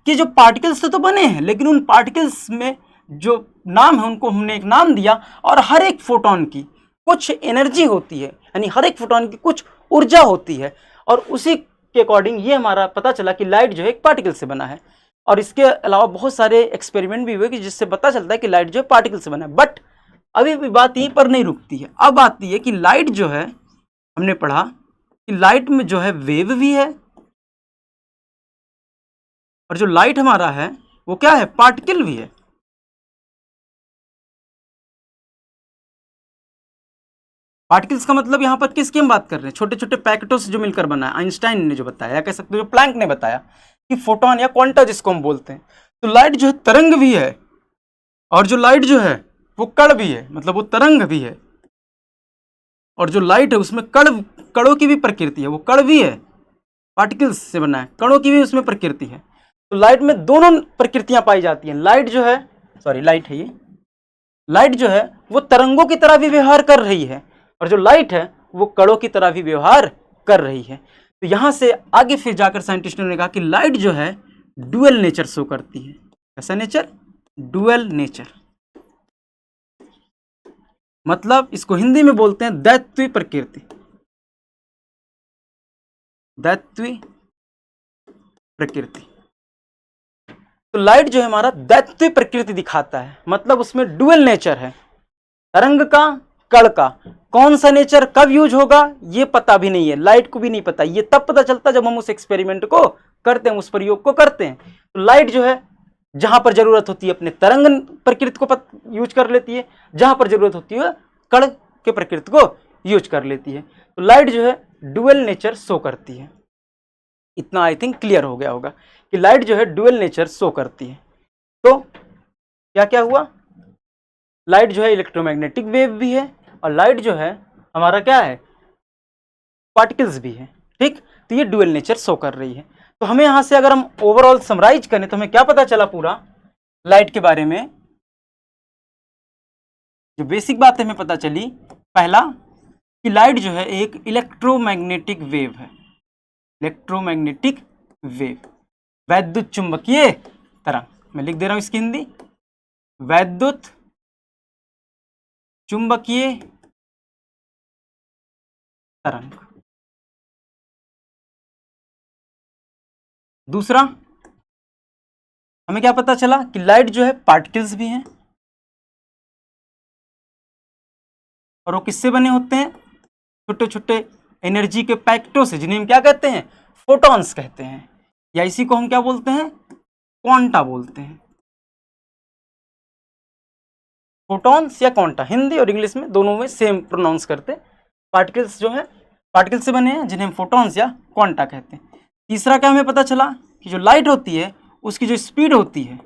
कि जो पार्टिकल्स तो बने हैं, लेकिन उन पार्टिकल्स में जो नाम है उनको हमने एक नाम दिया, और हर एक फोटॉन की कुछ एनर्जी होती है, यानी हर एक फोटॉन की कुछ ऊर्जा होती है, और उसी के अकॉर्डिंग ये हमारा पता चला कि लाइट जो है एक पार्टिकल से बना है। और इसके अलावा बहुत सारे एक्सपेरिमेंट भी हुए कि जिससे पता चलता है कि लाइट जो है पार्टिकल से बना है। बट अभी भी बात यहीं पर नहीं रुकती है। अब आती है कि लाइट जो है, हमने पढ़ा कि लाइट में जो है वेव भी है, और जो लाइट हमारा है वो क्या है, पार्टिकल भी है। पार्टिकल्स का मतलब यहाँ पर किसकी हम बात कर रहे हैं, छोटे छोटे पैकेटों से जो मिलकर बना है। आइंस्टाइन ने जो बताया, या कह सकते हो जो प्लैंक ने बताया, कि फोटॉन या क्वांटा जिसको हम बोलते हैं। तो लाइट जो है तरंग भी है, और जो लाइट जो है वो कण भी है, मतलब वो तरंग भी है, और जो लाइट है उसमें कणों की भी प्रकृति है, वो कण भी है, पार्टिकल्स से बना है, कणों की भी उसमें प्रकृति है। तो लाइट में दोनों प्रकृतियां पाई जाती हैं। लाइट जो है, लाइट है ये, लाइट जो है वो तरंगों की तरह भी व्यवहार कर रही है, और जो लाइट है वो कणों की तरह भी व्यवहार कर रही है। तो यहां से आगे फिर जाकर साइंटिस्टों ने कहा कि लाइट जो है डुअल नेचर शो करती है। कैसा नेचर, डुअल नेचर, मतलब इसको हिंदी में बोलते हैं दैत्वी प्रकृति। दैत्वी प्रकृति। तो लाइट जो है हमारा दैत्वी प्रकृति दिखाता है, मतलब उसमें डुअल नेचर है, तरंग का, कण का। कौन सा नेचर कब यूज होगा ये पता भी नहीं है, लाइट को भी नहीं पता। ये तब पता चलता जब हम उस एक्सपेरिमेंट को करते हैं, उस प्रयोग को करते हैं। तो लाइट जो है जहां पर जरूरत होती है अपने तरंग प्रकृति को यूज कर लेती है, जहां पर जरूरत होती है कण के प्रकृति को यूज कर लेती है। तो लाइट जो है डुअल नेचर शो करती है। इतना आई थिंक क्लियर हो गया होगा कि लाइट जो है डुअल नेचर शो करती है। तो क्या क्या हुआ, लाइट जो है इलेक्ट्रोमैग्नेटिक वेव भी है, और लाइट जो है हमारा क्या है, पार्टिकल्स भी है। ठीक, तो ये डुअल नेचर शो कर रही है। तो हमें यहां से अगर हम ओवरऑल समराइज करें तो हमें क्या पता चला पूरा लाइट के बारे में। जो बेसिक बात हमें पता चली, पहला कि लाइट जो है एक इलेक्ट्रोमैग्नेटिक वेव है, इलेक्ट्रोमैग्नेटिक वेव, वैद्युत चुंबकीय तरंग। मैं लिख दे रहा हूं इसकी हिंदी, वैद्युत चुंबकीय तरंग। दूसरा हमें क्या पता चला कि लाइट जो है पार्टिकल्स भी हैं, और वो किससे बने होते हैं, छोटे छोटे एनर्जी के पैकेटों से, जिन्हें हम क्या कहते हैं, फोटॉन्स कहते हैं, या इसी को हम क्या बोलते हैं, क्वांटा बोलते हैं। फोटॉन्स या क्वांटा, हिंदी और इंग्लिश में दोनों में सेम प्रोनाउंस करते हैं। पार्टिकल्स जो है पार्टिकल्स से बने हैं, जिन्हें हम फोटॉन्स या क्वांटा कहते हैं। तीसरा क्या हमें पता चला कि जो लाइट होती है उसकी जो स्पीड होती है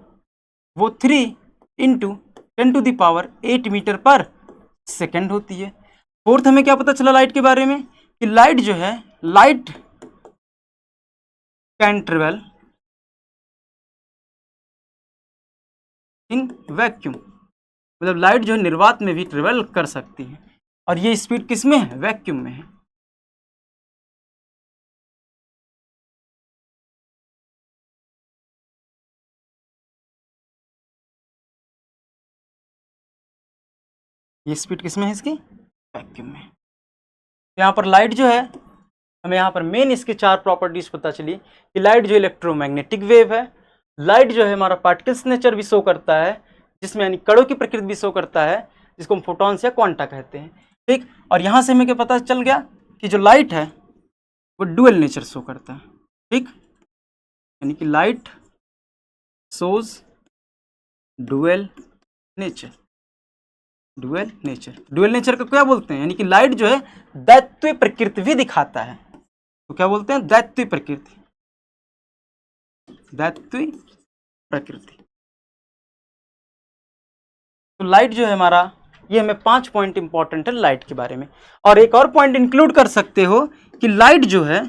वो 3 × 10⁸ मीटर पर सेकेंड होती है। फोर्थ हमें क्या पता चला लाइट के बारे में कि लाइट जो है, light can travel in vacuum, मतलब लाइट जो है निर्वात में भी ट्रेवल कर सकती है, और ये स्पीड किस में है, वैक्यूम में है। ये स्पीड किस में है इसकी, वैक्यूम में। यहाँ पर लाइट जो है, हमें यहाँ पर मेन इसके 4 प्रॉपर्टीज पता चली कि लाइट जो इलेक्ट्रोमैग्नेटिक वेव है, लाइट जो है हमारा पार्टिकल्स नेचर भी शो करता है, जिसमें यानी कणों की प्रकृति भी शो करता है, जिसको हम फोटॉन्स या क्वांटा कहते हैं, ठीक। और यहाँ से हमें क्या पता चल गया कि जो लाइट है वो डुअल नेचर शो करता है, ठीक, यानी कि light shows dual nature. Dual nature, dual nature को क्या बोलते हैं, यानी कि लाइट जो है दैत्य प्रकृति भी दिखाता है, तो क्या बोलते हैं, दैत्य प्रकृति, दैत्य प्रकृति। तो लाइट जो है हमारा, ये हमें 5 पॉइंट इंपॉर्टेंट है लाइट के बारे में। और एक और पॉइंट इंक्लूड कर सकते हो कि लाइट जो है,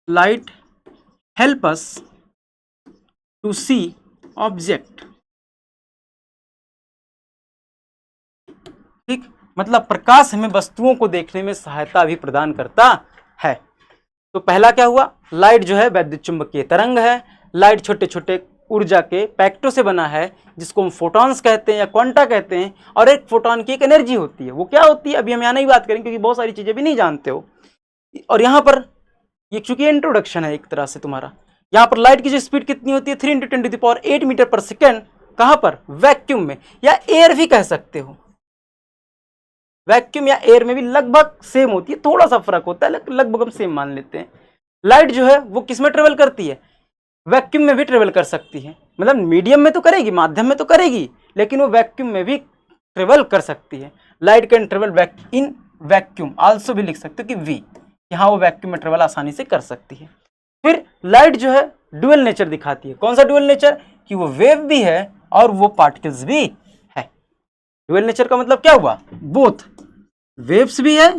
light help us to see object, ठीक, मतलब प्रकाश हमें वस्तुओं को देखने में सहायता भी प्रदान करता है। तो पहला क्या हुआ, लाइट जो है वैद्युत चुंबकीय तरंग है, लाइट छोटे छोटे ऊर्जा के पैकेटों से बना है, जिसको हम फोटॉन्स कहते हैं या क्वांटा कहते हैं, और एक फोटॉन की एक एनर्जी होती है, वो क्या होती है अभी हम यहाँ नहीं बात करेंगे क्योंकि बहुत सारी चीजें भी नहीं जानते हो। और यहाँ पर ये चूंकि इंट्रोडक्शन है एक तरह से तुम्हारा, यहाँ पर लाइट की जो स्पीड कितनी होती है, 3 × 10⁸ मीटर पर सेकेंड, कहाँ पर, वैक्यूम में, या एयर भी कह सकते हो। वैक्यूम या एयर में भी लगभग सेम होती है, थोड़ा सा फर्क होता है, लगभग हम सेम मान लेते हैं। लाइट जो है वो किस में ट्रेवल करती है, वैक्यूम में भी ट्रेवल कर सकती है, मतलब मीडियम में तो करेगी, माध्यम में तो करेगी, लेकिन वो वैक्यूम में भी ट्रेवल कर सकती है। Light can travel in vacuum, also भी लिख सकते हो कि वी, यहाँ वो वैक्यूम में ट्रेवल आसानी से कर सकती है। फिर लाइट जो है डुअल नेचर दिखाती है, कौन सा डुअल नेचर, कि वो वेव भी है और वो पार्टिकल्स भी है। डुअल नेचर का मतलब क्या हुआ, बोथ वेव्स भी है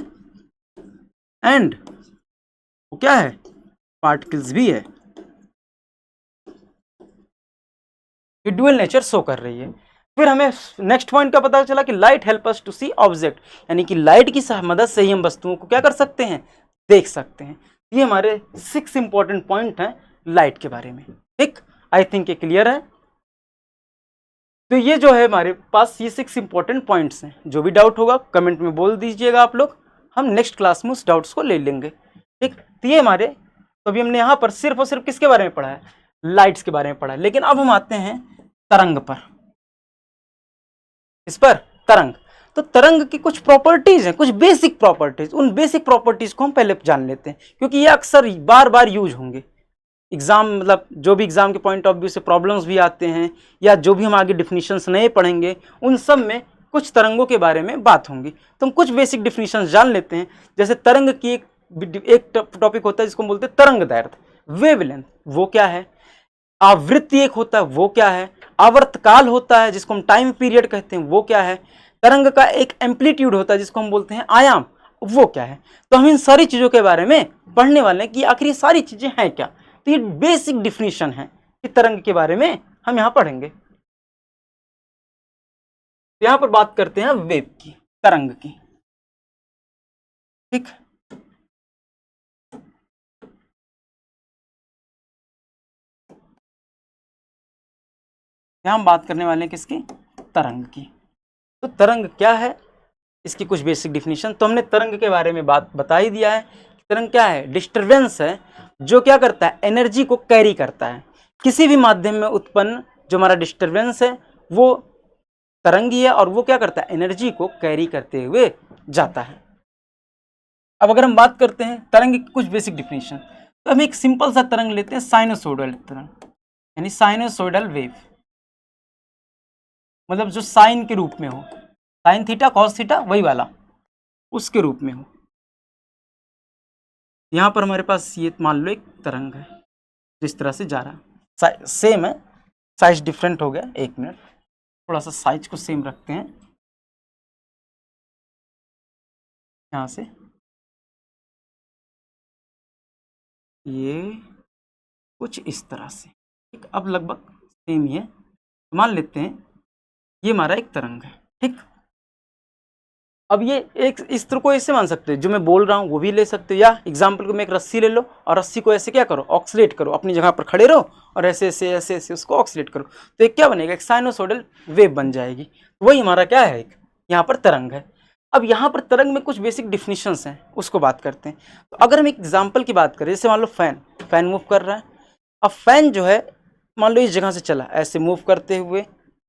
एंड वो क्या है, पार्टिकल्स भी है। ये डुअल नेचर शो कर रही है। फिर हमें नेक्स्ट पॉइंट का पता चला कि light help us to see object, यानी कि लाइट की मदद से ही हम वस्तुओं को क्या कर सकते हैं, देख सकते हैं। ये हमारे 6 इंपॉर्टेंट पॉइंट हैं लाइट के बारे में, ठीक। आई थिंक ये क्लियर है। तो ये जो है हमारे पास ये 6 इंपॉर्टेंट पॉइंट्स हैं। जो भी डाउट होगा कमेंट में बोल दीजिएगा आप लोग, हम नेक्स्ट क्लास में उस डाउट्स को ले लेंगे, ठीक। तो ये हमारे, तो अभी हमने यहाँ पर सिर्फ और सिर्फ किसके बारे में पढ़ा है, लाइट्स के बारे में पढ़ा है। लेकिन अब हम आते हैं तरंग पर, इस पर तरंग। तो तरंग की कुछ प्रॉपर्टीज हैं, कुछ बेसिक प्रॉपर्टीज, उन बेसिक प्रॉपर्टीज को हम पहले जान लेते हैं, क्योंकि ये अक्सर बार बार यूज होंगे एग्जाम, मतलब जो भी एग्जाम के पॉइंट ऑफ व्यू से प्रॉब्लम्स भी आते हैं, या जो भी हम आगे डिफिनीशंस नए पढ़ेंगे, उन सब में कुछ तरंगों के बारे में बात होंगी। तो हम कुछ बेसिक डिफिनीशंस जान लेते हैं। जैसे तरंग की एक टॉपिक होता है जिसको हम बोलते हैं तरंग दैर्ध्य, वेवलेंथ, वो क्या है। आवृत्ति एक होता है, वो क्या है। आवर्तकाल होता है जिसको हम टाइम पीरियड कहते हैं, वो क्या है। तरंग का एक एम्पलीट्यूड होता है जिसको हम बोलते हैं आयाम, वो क्या है। तो हम इन सारी चीजों के बारे में पढ़ने वाले हैं कि आखिर ये सारी चीजें हैं क्या। तो ये बेसिक डिफिनीशन है कि तरंग के बारे में हम यहां पढ़ेंगे। यहां पर बात करते हैं वेव की। तरंग की। ठीक, यहां हम बात करने वाले हैं किसकी? तरंग की। तो तरंग क्या है, इसकी कुछ बेसिक डिफिनीशन। तो हमने तरंग के बारे में बात बता ही दिया है। तरंग क्या है? डिस्टरबेंस है जो क्या करता है? एनर्जी को कैरी करता है। किसी भी माध्यम में उत्पन्न जो हमारा डिस्टरबेंस है वो तरंगी है, और वो क्या करता है? एनर्जी को कैरी करते हुए जाता है। अब अगर हम बात करते हैं तरंग की कुछ बेसिक डिफिनेशन, तो हम एक सिंपल सा तरंग लेते हैं, साइनोसोइडल तरंग, यानी साइनोसोइडल वेव, मतलब जो साइन के रूप में हो, साइन थीटा कॉस थीटा वही वाला, उसके रूप में हो। यहां पर हमारे पास ये मान लो एक तरंग है जिस तरह से जा रहा है, सेम है, साइज डिफरेंट हो गया। एक मिनट, थोड़ा सा साइज को सेम रखते हैं। यहां से ये कुछ इस तरह से, ठीक, अब लगभग सेम ही है। मान लेते हैं ये हमारा एक तरंग है। ठीक, अब ये एक इस तरह को ऐसे मान सकते हो, जो मैं बोल रहा हूँ वो भी ले सकते हो, या एग्जाम्पल को मैं एक रस्सी ले लो और रस्सी को ऐसे क्या करो? ऑक्सीलेट करो, अपनी जगह पर खड़े रहो और ऐसे ऐसे ऐसे ऐसे उसको ऑक्सीलेट करो, तो एक क्या बनेगा? एक साइनोसोइडल वेव बन जाएगी। वही हमारा क्या है? एक यहाँ पर तरंग है। अब यहाँ पर तरंग में कुछ बेसिक डिफिनीशंस हैं, उसको बात करते हैं। तो अगर हम एक एग्जाम्पल की बात करें, जैसे मान लो फैन मूव कर रहा है। अब फैन जो है मान लो इस जगह से चला, ऐसे मूव करते हुए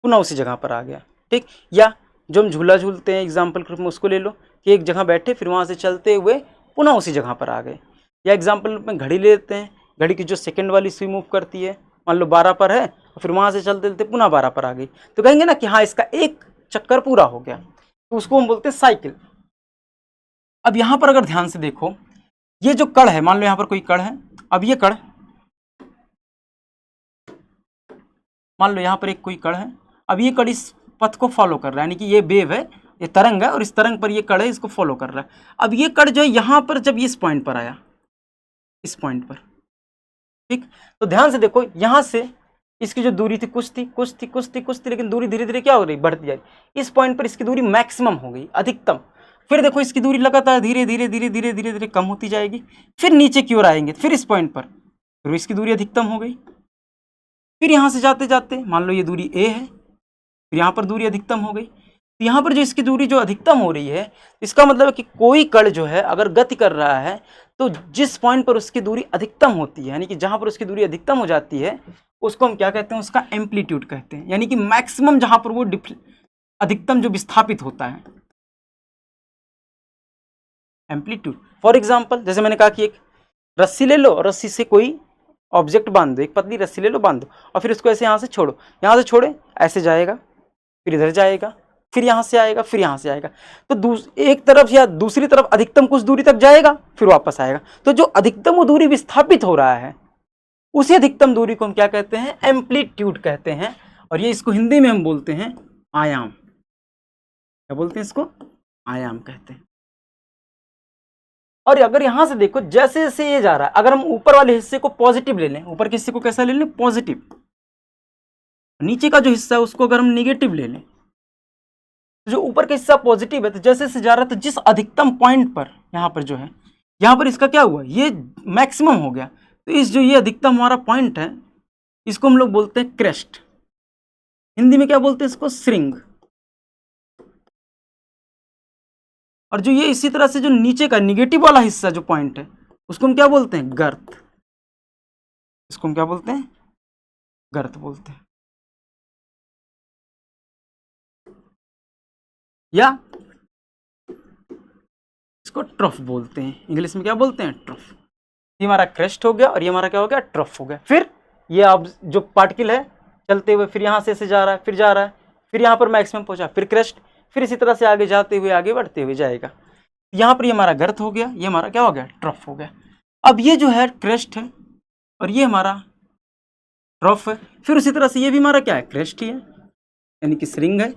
पुनः उसी जगह पर आ गया। ठीक, या जो हम झूला झूलते हैं एग्जाम्पल के रूप में, उसको ले लो कि एक जगह बैठे फिर वहाँ से चलते हुए पुनः उसी जगह पर आ गए। या एग्जाम्पल में घड़ी ले लेते हैं, घड़ी की जो सेकंड वाली सुई मूव करती है, मान लो 12 पर है और फिर वहाँ से चलते चलते पुनः 12 पर आ गई, तो कहेंगे ना कि हाँ इसका एक चक्कर पूरा हो गया, तो उसको हम बोलते हैं साइकिल। अब यहाँ पर अगर ध्यान से देखो, ये जो कण है, मान लो यहाँ पर कोई कण है, अब ये कण, मान लो यहाँ पर एक कोई कण है, अब ये कण इस पथ को फॉलो कर रहा है, यानी कि ये वेव है, ये तरंग है, और इस तरंग पर ये कण है, इसको फॉलो कर रहा है। अब ये कण जो है यहाँ पर जब इस पॉइंट पर आया, इस पॉइंट पर, ठीक, तो ध्यान से देखो, यहाँ से इसकी जो दूरी थी कुछ थी कुछ थी कुछ थी कुछ थी, लेकिन दूरी धीरे धीरे क्या हो रही? बढ़ती जा रही। इस पॉइंट पर इसकी दूरी मैक्सिमम हो गई, अधिकतम। फिर देखो इसकी दूरी लगातार धीरे धीरे धीरे धीरे धीरे धीरे कम होती जाएगी, फिर नीचे की ओर आएंगे, फिर इस पॉइंट पर फिर इसकी दूरी अधिकतम हो गई। फिर यहाँ से जाते जाते मान लो ये दूरी ए है, फिर यहाँ पर दूरी अधिकतम हो गई। तो यहाँ पर जो इसकी दूरी जो अधिकतम हो रही है, इसका मतलब है कि कोई कण जो है अगर गति कर रहा है, तो जिस पॉइंट पर उसकी दूरी अधिकतम होती है, यानी कि जहाँ पर उसकी दूरी अधिकतम हो जाती है, उसको हम क्या कहते हैं? उसका एम्पलीट्यूड कहते हैं, यानी कि मैक्सिमम जहाँ पर वो अधिकतम जो विस्थापित होता है, एम्पलीट्यूड। फॉर एग्जाम्पल, जैसे मैंने कहा कि एक रस्सी ले लो और रस्सी से कोई ऑब्जेक्ट बांध दो, एक पतली रस्सी ले लो, बांध दो, और फिर उसको ऐसे यहाँ से छोड़ो, यहाँ से छोड़े ऐसे जाएगा, फिर इधर जाएगा, फिर यहाँ से आएगा, फिर यहाँ से आएगा, तो एक तरफ या दूसरी तरफ अधिकतम कुछ दूरी तक जाएगा, फिर वापस आएगा। तो जो अधिकतम वो दूरी विस्थापित हो रहा है, उसी अधिकतम दूरी को हम क्या कहते हैं? एम्पलीट्यूड कहते हैं। और ये इसको हिंदी में हम बोलते हैं आयाम। क्या बोलते हैं इसको? आयाम कहते हैं। और अगर यहां से देखो, जैसे जैसे ये जा रहा है, अगर हम ऊपर वाले हिस्से को पॉजिटिव ले लें, ऊपर के हिस्से को कैसा ले लें? पॉजिटिव। नीचे का जो हिस्सा है उसको अगर हम निगेटिव ले लें, तो जो ऊपर का हिस्सा पॉजिटिव है, तो जैसे जैसे जा रहा है, तो जिस अधिकतम पॉइंट पर यहाँ पर जो है, यहाँ पर इसका क्या हुआ? ये मैक्सिमम हो गया। तो इस जो ये अधिकतम हमारा पॉइंट है, इसको हम लोग बोलते हैं क्रेस्ट। हिंदी में क्या बोलते हैं इसको? श्रृंग। और जो ये इसी तरह से जो नीचे का निगेटिव वाला हिस्सा जो पॉइंट है, उसको हम क्या बोलते हैं? गर्त। इसको हम क्या बोलते हैं? गर्त बोलते हैं। या इसको ट्रफ बोलते हैं, इंग्लिश में क्या बोलते हैं? ट्रफ। ये हमारा क्रेस्ट हो गया और ये हमारा क्या हो गया? ट्रफ हो गया। फिर ये अब जो पार्टिकल है चलते हुए फिर यहाँ से ऐसे जा रहा है, फिर जा रहा है, फिर यहाँ पर मैक्सिमम पहुंचा, फिर क्रेस्ट, फिर इसी तरह से आगे जाते हुए आगे बढ़ते हुए जाएगा। यहाँ पर ये हमारा गर्त हो गया, ये हमारा क्या हो गया? ट्रफ हो गया। अब ये जो है क्रेस्ट है और ये हमारा ट्रफ है, फिर उसी तरह से ये भी हमारा क्या है? क्रेस्ट ही है, यानी कि श्रृंग है।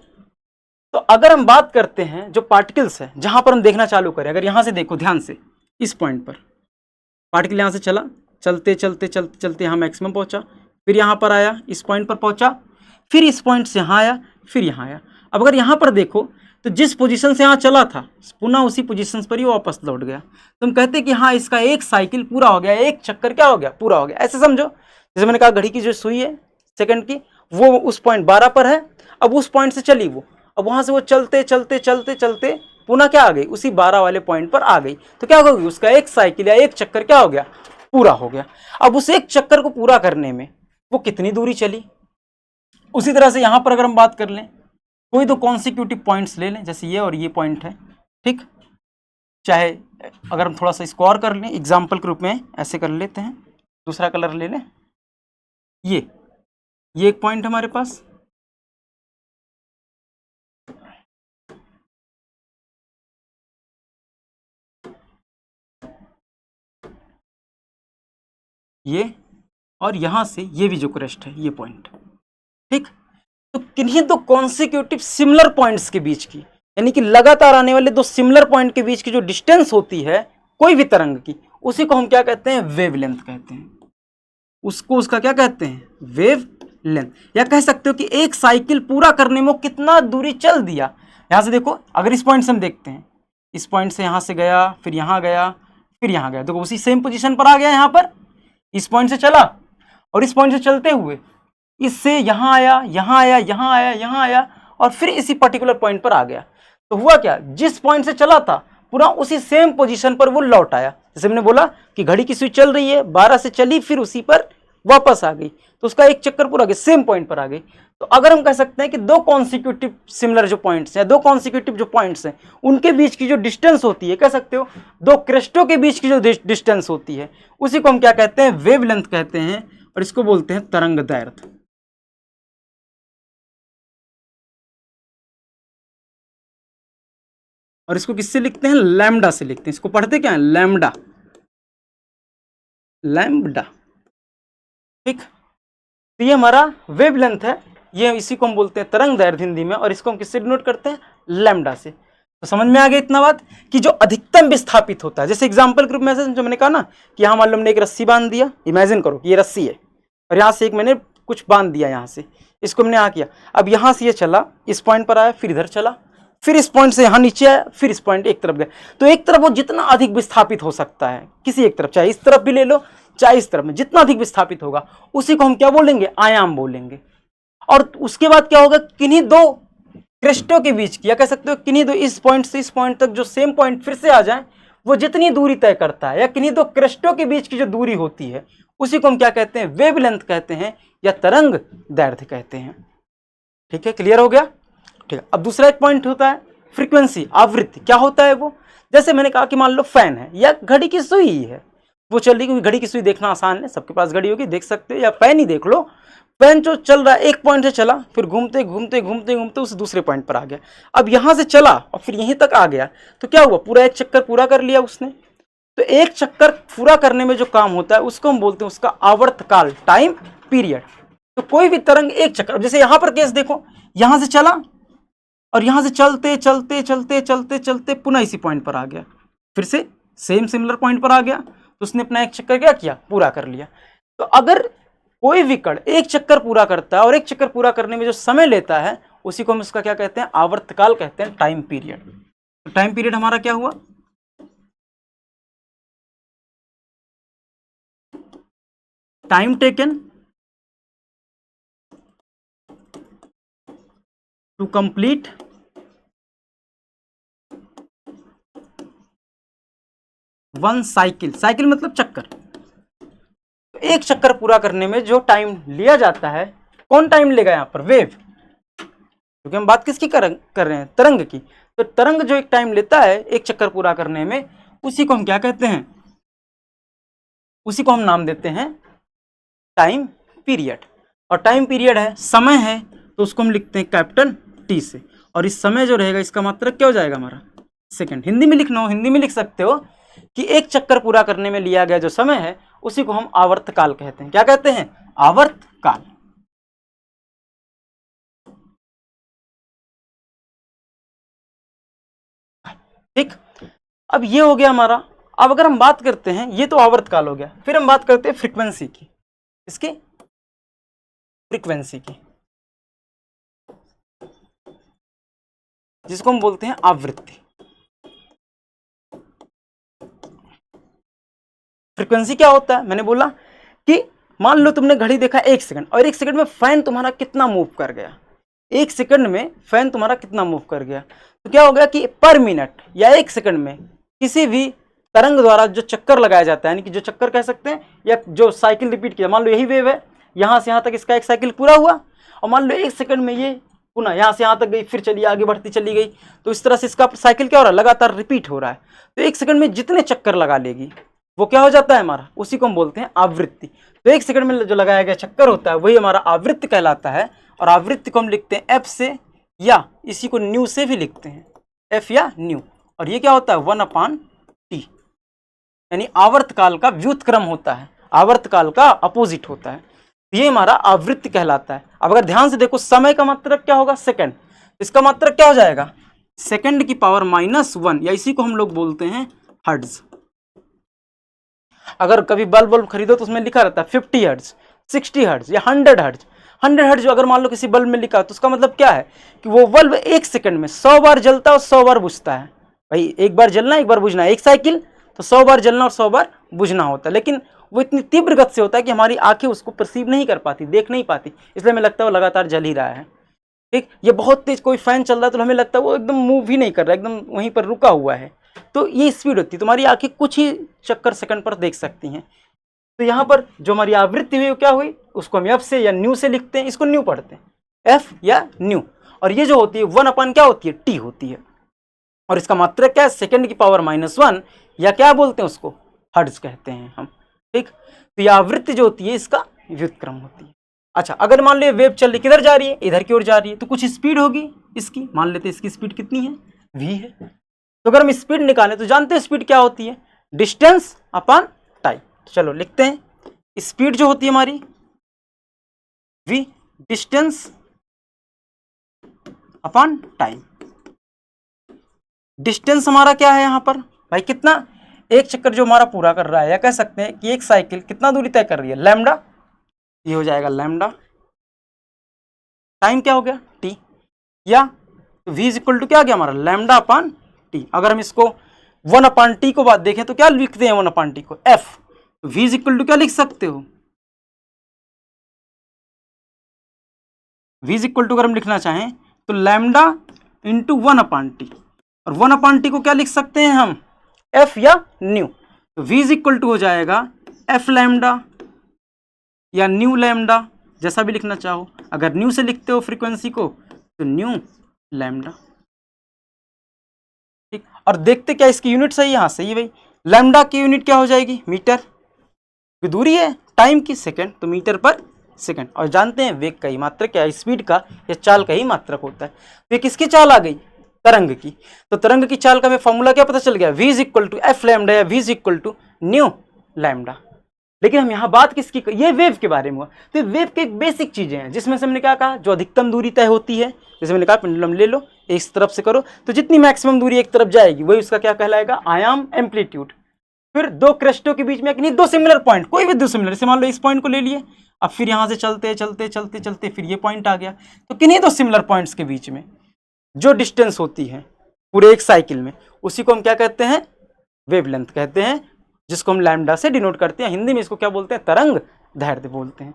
तो अगर हम बात करते हैं जो पार्टिकल्स है, जहां पर हम देखना चालू करें, अगर यहां से देखो ध्यान से, इस पॉइंट पर पार्टिकल यहां से चला, चलते चलते चलते चलते यहाँ मैक्सिमम पहुंचा, फिर यहाँ पर आया, इस पॉइंट पर पहुंचा, फिर इस पॉइंट से यहाँ आया, फिर यहाँ आया। अब अगर यहाँ पर देखो, तो जिस पोजीशन से यहाँ चला था पुनः उसी पोजीशन पर ही वापस लौट गया। तो हम कहते हैं कि हाँ इसका एक साइकिल पूरा हो गया, एक चक्कर क्या हो गया, पूरा हो गया। ऐसे समझो, जैसे मैंने कहा घड़ी की जो सुई है सेकंड की वो उस पॉइंट 12 पर है, अब उस पॉइंट से चली वो, अब वहां से वो चलते चलते चलते चलते पुनः क्या आ गई, उसी 12 वाले पॉइंट पर आ गई। तो क्या होगी, उसका एक साइकिल या एक चक्कर क्या हो गया, पूरा हो गया। अब उस एक चक्कर को पूरा करने में वो कितनी दूरी चली। उसी तरह से यहां पर अगर हम बात कर लें, कोई दो कॉन्सिक्यूटिव पॉइंट्स ले लें, जैसे ये और ये पॉइंट है, ठीक। चाहे अगर हम थोड़ा सा इसको और कर लें एग्जाम्पल के रूप में, ऐसे कर लेते हैं, दूसरा कलर ले लें, ये एक पॉइंट हमारे पास, ये, और यहां से ये भी जो क्रेस्ट है ये पॉइंट, ठीक। तो किन्हीं दो कॉन्सिक्यूटिव सिमिलर पॉइंट्स के बीच की, यानी कि लगातार आने वाले दो सिमिलर पॉइंट के बीच की जो डिस्टेंस होती है कोई भी तरंग की, उसी को हम क्या कहते हैं, वेवलेंथ कहते हैं। उसको उसका क्या कहते हैं, वेव लेंथ। या कह सकते हो कि एक साइकिल पूरा करने में वो कितना दूरी चल दिया। यहां से देखो, अगर इस पॉइंट से हम देखते हैं, इस पॉइंट से यहां से गया, फिर यहां गया, फिर यहां गया, देखो उसी सेम पोजीशन पर आ गया। यहां पर इस पॉइंट से चला और इस पॉइंट से चलते हुए इससे यहां आया, यहां आया, यहां आया, यहां आया, और फिर इसी पर्टिकुलर पॉइंट पर आ गया। तो हुआ क्या, जिस पॉइंट से चला था पूरा उसी सेम पोजीशन पर वो लौट आया। जैसे हमने बोला कि घड़ी की सुई चल रही है, 12 से चली, फिर उसी पर वापस आ गई, तो उसका एक चक्कर पूरा गया, सेम पॉइंट पर आ गई। तो अगर हम कह सकते हैं कि दो कॉन्सिक्यूटिव सिमिलर जो पॉइंट्स हैं, दो कॉन्सिक्यूटिव जो पॉइंट्स हैं, उनके बीच की जो डिस्टेंस होती है, कह सकते हो दो क्रेस्टों के बीच की जो डिस्टेंस होती है, उसी को हम क्या कहते हैं, वेवलेंथ कहते हैं, और इसको बोलते हैं तरंग दैर्ध्य। और इसको किससे लिखते हैं, लैम्डा से लिखते हैं। इसको पढ़ते क्या है, लैम्डा, लैम्डा, ठीक। तो ये हमारा वेवलेंथ है, ये इसी को हम बोलते हैं तरंग दैर्ध्य हिंदी में, और इसको हम किससे डिनोट करते हैं, लैम्डा से। तो समझ में आ गया इतना बात कि जो अधिकतम विस्थापित होता है, जैसे एग्जांपल के रूप में जो मैंने कहा ना कि यहाँ मान लो हमने एक रस्सी बांध दिया, इमेजिन करो कि ये रस्सी है और यहाँ से एक मैंने कुछ बांध दिया, यहाँ से इसको हमने यहाँ किया, अब यहाँ से ये चला, इस पॉइंट पर आया, फिर इधर चला, फिर इस पॉइंट से यहाँ नीचे आया, फिर इस पॉइंट एक तरफ गया। तो एक तरफ वो जितना अधिक विस्थापित हो सकता है किसी एक तरफ, चाहे इस तरफ भी ले लो चाहे इस तरफ में, जितना अधिक विस्थापित होगा उसी को हम क्या बोलेंगे, आयाम बोलेंगे। और उसके बाद क्या होगा, किन्हीं दो क्रेस्टों के बीच की, या कह सकते हो किन्हीं दो, इस पॉइंट से इस पॉइंट तक जो सेम पॉइंट फिर से आ जाए, वो जितनी दूरी तय करता है, या किन्हीं दो क्रेस्टों के बीच की जो दूरी होती है, उसी को हम क्या कहते हैं, वेवलेंथ कहते हैं, या तरंग दैर्ध्य कहते हैं। ठीक है, क्लियर हो गया। ठीक है, अब दूसरा एक पॉइंट होता है फ्रीक्वेंसी, आवृत्ति। क्या होता है वो, जैसे मैंने कहा कि मान लो फैन है या घड़ी की सुई है, वो चल रही, क्योंकि घड़ी की सुई देखना आसान है, सबके पास घड़ी होगी, देख सकते हो, या फैन ही देख लो, फैन जो चल रहा है एक पॉइंट से चला, फिर घूमते घूमते घूमते घूमते उस दूसरे पॉइंट पर आ गया, अब यहां से चला और फिर यहीं तक आ गया, तो क्या हुआ, पूरा एक चक्कर पूरा कर लिया उसने। तो एक चक्कर पूरा करने में जो काम होता है उसको हम बोलते हैं उसका आवर्तकाल, टाइम पीरियड। तो कोई भी तरंग एक चक्कर, जैसे यहां पर केस देखो, यहां से चला और यहां से चलते चलते चलते चलते चलते पुनः इसी पॉइंट पर आ गया, फिर से सेम सिमिलर पॉइंट पर आ गया, तो उसने अपना एक चक्कर क्या किया, पूरा कर लिया। तो अगर कोई भी कण एक चक्कर पूरा करता है और एक चक्कर पूरा करने में जो समय लेता है, उसी को हम उसका क्या कहते हैं, आवर्तकाल कहते हैं, टाइम पीरियड। तो टाइम पीरियड हमारा क्या हुआ, time taken to complete one cycle, cycle मतलब चक्कर, तो एक चक्कर पूरा करने में जो टाइम लिया जाता है, कौन टाइम लेगा यहां पर, वेव, क्योंकि हम बात किसकी कर रहे हैं, तरंग की। तो तरंग जो एक टाइम लेता है एक चक्कर पूरा करने में, उसी को हम क्या कहते हैं, उसी को हम नाम देते हैं टाइम पीरियड। और टाइम पीरियड है, समय है, तो उसको हम लिखते हैं कैपिटल टी से, और इस समय जो रहेगा इसका मात्रक क्या हो जाएगा हमारा, सेकंड। हिंदी में लिखना हो हिंदी में लिख सकते हो कि एक चक्कर पूरा करने में लिया गया जो समय है उसी को हम आवर्तकाल कहते हैं। क्या कहते हैं, आवर्तकाल। ठीक, अब ये हो गया हमारा। अब अगर हम बात करते हैं, ये तो आवर्तकाल हो गया, फिर हम बात करते हैं फ्रीक्वेंसी की, इसकी फ्रीक्वेंसी की। जिसको हम बोलते हैं आवृत्ति। फ्रीक्वेंसी क्या होता है, मैंने बोला कि मान लो तुमने घड़ी देखा 1 सेकंड, और 1 सेकंड में फैन तुम्हारा कितना मूव कर गया, 1 सेकंड में फैन तुम्हारा कितना मूव कर गया, तो क्या हो गया कि पर मिनट या 1 सेकंड में किसी भी तरंग द्वारा जो चक्कर लगाया जाता है, यानी कि जो चक्कर कह सकते हैं या जो साइकिल रिपीट किया, मान लो यही वेव है, यहाँ से यहाँ तक इसका एक साइकिल पूरा हुआ, और मान लो 1 सेकंड में ये पुनः यहाँ से यहाँ तक गई, फिर चलिए आगे बढ़ती चली गई, तो इस तरह से इसका साइकिल क्या हो रहा है, लगातार रिपीट हो रहा है। तो 1 सेकंड में जितने चक्कर लगा लेगी वो क्या हो जाता है हमारा, उसी को हम बोलते हैं आवृत्ति। तो 1 सेकंड में जो लगाया गया चक्कर होता है वही हमारा आवृत्ति कहलाता है। और आवृत्ति को हम लिखते हैं एफ से, या इसी को न्यू से भी लिखते हैं, एफ या न्यू। और ये क्या होता है 1/t, यानी आवर्तकाल का व्युत्क्रम होता है, आवर्तकाल का अपोजिट होता है। ये हमारा आवृत्ति कहलाता है। अब अगर ध्यान से देखो, समय का मात्रक क्या होगा, सेकंड, इसका मात्रक क्या हो जाएगा, सेकंड की पावर -1, या इसी को हम लोग बोलते हैं हर्ट्ज। अगर कभी बल्ब खरीदो तो उसमें लिखा रहता है 50 हर्ट्ज, 60 हर्ट्ज या 100 हर्ट्ज। 100 हर्ट्ज अगर मान लो किसी बल्ब में लिखा तो उसका मतलब क्या है कि वो बल्ब 1 सेकंड में 100 बार जलता है और 100 बार बुझता है। भाई एक बार जलना एक बार बुझना, एक साइकिल तो 100 बार जलना और 100 बार बुझना होता है, लेकिन वो इतनी तीव्र गति से होता है कि हमारी आंखें उसको परसीव नहीं कर पाती, देख नहीं पाती, इसलिए हमें लगता है वो लगातार जल ही रहा है। ठीक, ये बहुत तेज कोई फैन चल रहा है तो हमें लगता है वो एकदम मूव ही नहीं कर रहा है, एकदम वहीं पर रुका हुआ है। तो ये स्पीड होती है, तुम्हारी आंखें कुछ ही चक्कर सेकंड पर देख सकती हैं। तो यहाँ पर जो हमारी आवृत्ति हुई वो क्या हुई, उसको हम एफ से या न्यू से लिखते हैं, इसको न्यू पढ़ते हैं, एफ या न्यू। और ये जो होती है 1 क्या होती है, टी होती है, और इसका मात्रक क्या है, सेकंड की पावर -1, या क्या बोलते हैं उसको, हर्ट्ज कहते हैं हम। ठीक, तो ये आवृत्ति जो होती है इसका व्युत्क्रम होती है। अच्छा, अगर मान लो वेव चल रही, किधर जा रही है, इधर की ओर जा रही है, तो कुछ स्पीड होगी इसकी, मान लेते हैं इसकी स्पीड कितनी है, v है। तो अगर हम स्पीड निकालें तो जानते हैं स्पीड क्या होती है, डिस्टेंस अपॉन टाइम। चलो लिखते हैं, स्पीड जो होती है हमारी v, distance upon time. Distance हमारा क्या है यहाँ पर भाई, कितना, एक चक्कर जो हमारा पूरा कर रहा है, या कह सकते हैं कि एक साइकिल कितना दूरी तय कर रही है, लैम्डा, ये हो जाएगा लैम्डा। टाइम क्या हो गया, t, या v इक्वल टू क्या आ गया हमारा, लैम्डा अपॉन t। अगर हम इसको 1/t को बात देखें तो क्या लिखते हैं 1/t को, f। तो v इक्वल टू क्या लिख सकते हो, v इक्वल टू अगर हम लिखना चाहें तो लैम्डा इंटू 1/t, और 1/t को क्या लिख सकते हैं हम, f या न्यू। तो v इक्वल टू हो जाएगा f लैम्डा या न्यू लैम्डा, जैसा भी लिखना चाहो। अगर न्यू से लिखते हो फ्रीक्वेंसी को तो न्यू लैम्डा। ठीक, और देखते क्या इसकी यूनिट सही, यहाँ सही है भाई, लैम्डा की यूनिट क्या हो जाएगी, मीटर, दूरी है टाइम की, सेकंड, तो मीटर पर सेकंड। और जानते हैं वेग का ही मात्रक क्या है, स्पीड का या चाल का ही मात्रक होता है। तो ये किसकी चाल आ गई, तरंग की। तो तरंग की चाल का हमें फॉर्मूला क्या पता चल गया, v equal to f lambda या v equal to nu lambda. लेकिन हम यहाँ बात किसकी, ये वेव के बारे में हुआ। तो वेव के एक बेसिक चीजें हैं जिसमें से हमने क्या कहा, जो अधिकतम दूरी तय होती है, जैसे मैंने कहा पेंडुलम ले लो, इस तरफ से करो तो जितनी मैक्सिमम दूरी एक तरफ जाएगी वही उसका क्या कहलाएगा, आयाम, एम्पलीट्यूड। फिर दो क्रेस्टों के बीच में नहीं, दो सिमिलर पॉइंट, कोई भी दो सिमिलर, जैसे मान लो इस पॉइंट को ले लिए, अब फिर यहाँ से चलते चलते चलते चलते फिर ये पॉइंट आ गया, तो किन्हीं दो सिमिलर पॉइंट्स के बीच में जो डिस्टेंस होती है पूरे एक साइकिल में, उसी को हम क्या कहते हैं, वेवलेंथ कहते हैं, जिसको हम लैम्डा से डिनोट करते हैं। हिंदी में इसको क्या बोलते हैं, तरंग दैर्ध्य बोलते हैं।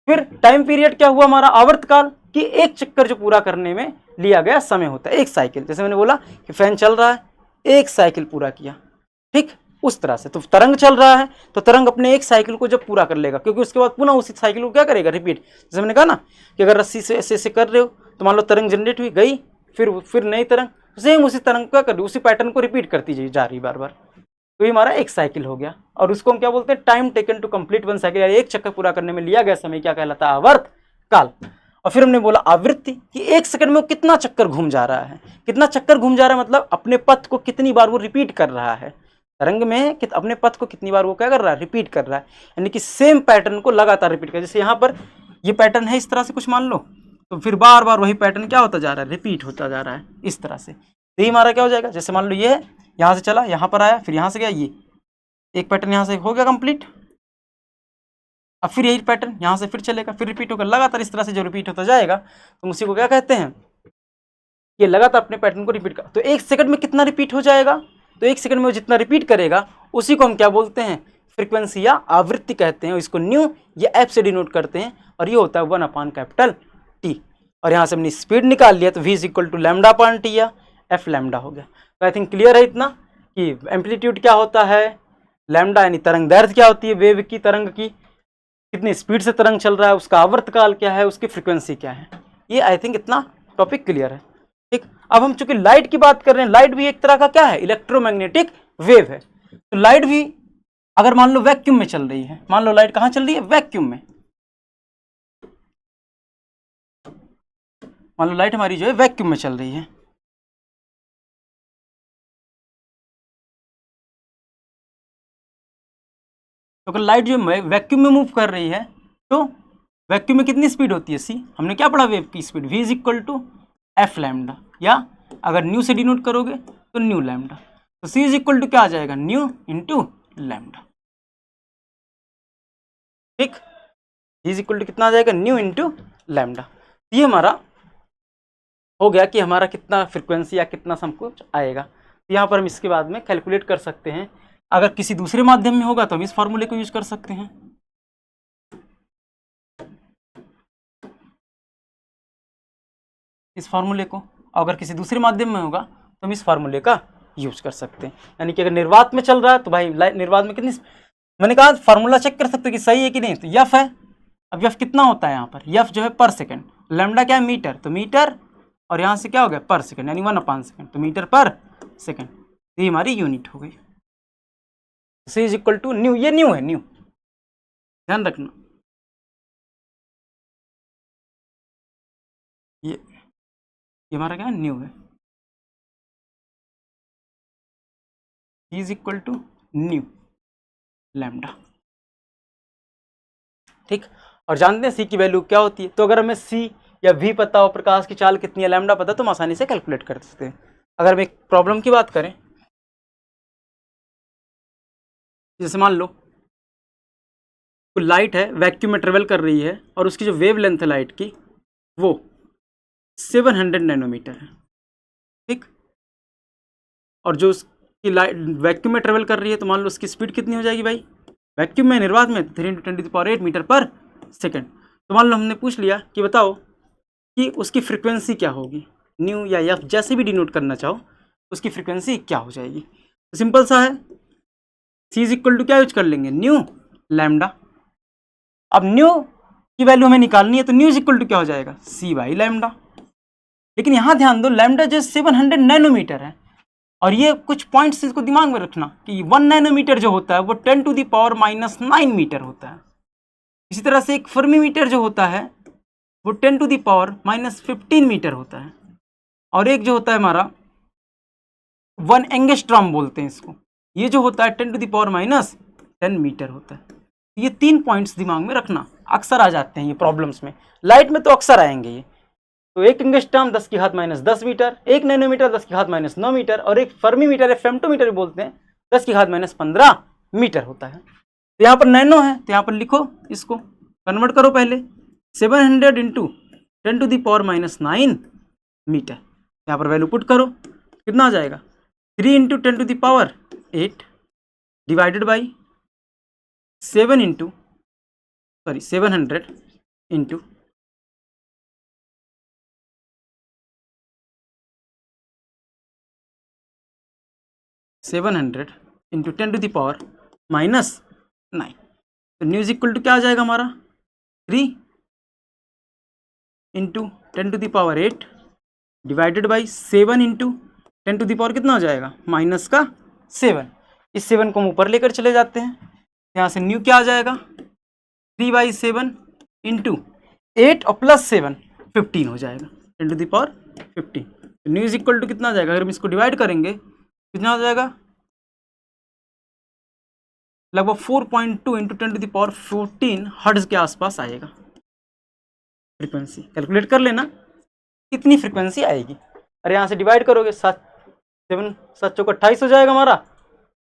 फिर टाइम पीरियड क्या हुआ हमारा, आवर्तकाल, कि एक चक्कर जो पूरा करने में लिया गया समय होता है, एक साइकिल। जैसे मैंने बोला कि फैन चल रहा है, एक साइकिल पूरा किया, ठीक, उस तरह से। तो तरंग चल रहा है तो तरंग अपने एक साइकिल को जब पूरा कर लेगा, क्योंकि उसके बाद पुनः उसी साइकिल को क्या करेगा, रिपीट। जैसे मैंने कहा ना कि अगर रस्सी से ऐसे ऐसे कर रहे हो तो मान लो तरंग जनरेट हुई, गई, फिर नई तरंग, सेम उसी तरंग क्या कर रही, उसी पैटर्न को रिपीट करती जा रही बार बार। तो ये हमारा एक साइकिल हो गया, और उसको हम क्या बोलते हैं, time taken to complete one cycle, एक चक्कर पूरा करने में लिया गया समय क्या कहलाता है, आवर्त काल। और फिर हमने बोला आवृत्ति, कि एक सेकंड में वो कितना चक्कर घूम जा रहा है, कितना चक्कर घूम जा रहा है, मतलब अपने पथ को कितनी बार वो रिपीट कर रहा है, तरंग में अपने पथ को कितनी बार वो क्या कर रहा है, रिपीट कर रहा है, यानी कि सेम पैटर्न को लगातार रिपीट कर। जैसे यहाँ पर ये पैटर्न है इस तरह से कुछ मान लो, तो फिर बार बार वही पैटर्न क्या होता जा रहा है, रिपीट होता जा रहा है इस तरह से। तो ये हमारा क्या हो जाएगा, जैसे मान लो ये है, यहाँ से चला, यहाँ पर आया, फिर यहाँ से गया, ये एक पैटर्न यहाँ से हो गया कंप्लीट, अब फिर यही पैटर्न यहाँ से फिर चलेगा, फिर रिपीट होगा लगातार, इस तरह से जो रिपीट होता जाएगा तो उसी को क्या कहते हैं, ये लगातार अपने पैटर्न को रिपीट कर, तो 1 सेकंड में कितना रिपीट हो जाएगा, तो 1 सेकंड में वो जितना रिपीट करेगा उसी को हम क्या बोलते हैं, फ्रीक्वेंसी या आवृत्ति कहते हैं। इसको न्यू या एफ से डिनोट करते हैं और ये होता है 1/T। और यहाँ से हमने स्पीड निकाल लिया तो v is equal to lambda upon T या एफ लैम्डा हो गया। तो आई थिंक क्लियर है इतना कि एम्पलीट्यूड क्या होता है, लैम्डा यानी तरंग दैर्ध्य क्या होती है, वेव की तरंग की कितनी स्पीड से तरंग चल रहा है, उसका आवर्तकाल क्या है, उसकी फ्रीक्वेंसी क्या है। ये आई थिंक इतना टॉपिक क्लियर है। ठीक, अब हम चूंकि लाइट की बात कर रहे हैं, लाइट भी एक तरह का क्या है, इलेक्ट्रोमैग्नेटिक वेव है। तो लाइट भी अगर मान लो वैक्यूम में चल रही है, मान लो लाइट कहाँ चल रही है, वैक्यूम में, मान लो लाइट हमारी जो है वैक्यूम में चल रही है, तो अगर लाइट जो वैक्यूम में मूव कर रही है तो वैक्यूम में कितनी स्पीड होती है, सी, हमने क्या पढ़ा, वेव की speed v is equal to f lambda, या अगर न्यू से डिनोट करोगे तो न्यू लैम्डा, तो c इज इक्वल टू क्या आ जाएगा, न्यू इंटू लैम्डा। ठीक, c इज इक्वल टू कितना आ जाएगा, न्यू इंटू लैम्डा। ये हमारा हो गया कि हमारा कितना फ्रिक्वेंसी या कितना सब कुछ आएगा। तो यहाँ पर हम इसके बाद में कैलकुलेट कर सकते हैं। अगर किसी दूसरे माध्यम में होगा तो हम इस फॉर्मूले को यूज कर सकते हैं, इस फार्मूले को। अगर किसी दूसरे माध्यम में होगा तो हम इस फार्मूले का यूज कर सकते हैं। यानी कि अगर निर्वात में चल रहा है तो भाई निर्वात में कितनी, मैंने कहा फार्मूला चेक कर सकते हो कि सही है कि नहीं। तो यफ है, अब यफ कितना होता है यहाँ पर, यफ जो है पर सेकंड, लैम्डा क्या है मीटर, तो मीटर, और यहाँ से क्या हो गया पर सेकंड, यानी 1/सेकंड, तो मीटर पर सेकंड, तो ये हमारी यूनिट हो गई। C is equal to nu, ये न्यू है, न्यू ध्यान रखना, ये हमारा क्या न्यू है, C is equal to nu lambda. ठीक, और जानते हैं सी की वैल्यू क्या होती है। तो अगर हमें सी या वी पता हो, प्रकाश की चाल कितनी है, लैम्डा पता, तो हम आसानी से कैलकुलेट कर सकते हैं। अगर हम एक प्रॉब्लम की बात करें, जैसे मान लो लाइट है, वैक्यूम में ट्रेवल कर रही है और उसकी जो वेव लेंथ है लाइट की वो 700 नैनोमीटर है। ठीक, और जो उसकी लाइट वैक्यूम में ट्रेवल कर रही है तो मान लो उसकी स्पीड कितनी हो जाएगी भाई, वैक्यूम में, निर्वात में 3 × 10⁸ मीटर पर सेकेंड। तो मान लो हमने पूछ लिया कि बताओ कि उसकी फ्रिक्वेंसी क्या होगी, न्यू या एफ जैसे भी डिनोट करना चाहो, उसकी फ्रिक्वेंसी क्या हो जाएगी। तो सिंपल सा है, सी इज इक्वल टू क्या यूज कर लेंगे, न्यू लैम्डा। अब न्यू की वैल्यू हमें निकालनी है तो न्यू इज इक्वल टू क्या हो जाएगा, सी बाई लैम्डा। लेकिन यहाँ ध्यान दो, लैम्डा जो 700 नैनोमीटर है, और ये कुछ पॉइंट्स इसको दिमाग में रखना कि 1 नैनोमीटर जो होता है वो 10⁻⁹ मीटर होता है। इसी तरह से एक फर्मी मीटर जो होता है वो 10⁻⁻15 मीटर होता है, और एक जो होता है हमारा 1 एंगस्ट्रॉम बोलते हैं इसको, ये जो होता है 10⁻⁻10 मीटर होता है। ये 3 पॉइंट्स दिमाग में रखना, अक्सर आ जाते हैं ये प्रॉब्लम्स में, लाइट में तो अक्सर आएंगे ये। तो एक एंगस्ट्रॉम 10⁻⁻10 मीटर, एक नैनोमीटर 10⁻⁹ मीटर, और एक फर्मी मीटर या फेम्टोमीटर बोलते हैं 10⁻⁻15 मीटर होता है। तो यहाँ पर नैनो है तो यहाँ पर लिखो, इसको कन्वर्ट करो पहले, 700 × 10⁻⁹ मीटर, यहाँ पर वैल्यू पुट करो, कितना आ जाएगा, 3 × 10⁸ डिवाइडेड बाई 700 × 700 × 10⁻⁹ तो न्यू इज इक्वल टू क्या आ जाएगा हमारा, 3 × 10⁸ डिवाइडेड बाई 7 × 10⁻, कितना हो जाएगा, -7। इस 7 को हम ऊपर लेकर चले जाते हैं, यहाँ से न्यू क्या आ जाएगा, 3/7 × 8 और +7 15 हो जाएगा, 10⁻15। न्यू इज इक्वल टू कितना आ जाएगा, अगर हम इसको डिवाइड करेंगे कितना हो जाएगा, लगभग 4.2 × 10⁻14 हर्ट्ज के आसपास आएगा फ्रीक्वेंसी। कैलकुलेट कर लेना कितनी फ्रीक्वेंसी आएगी। अरे यहाँ से डिवाइड करोगे 7 चौक 28 हो जाएगा हमारा,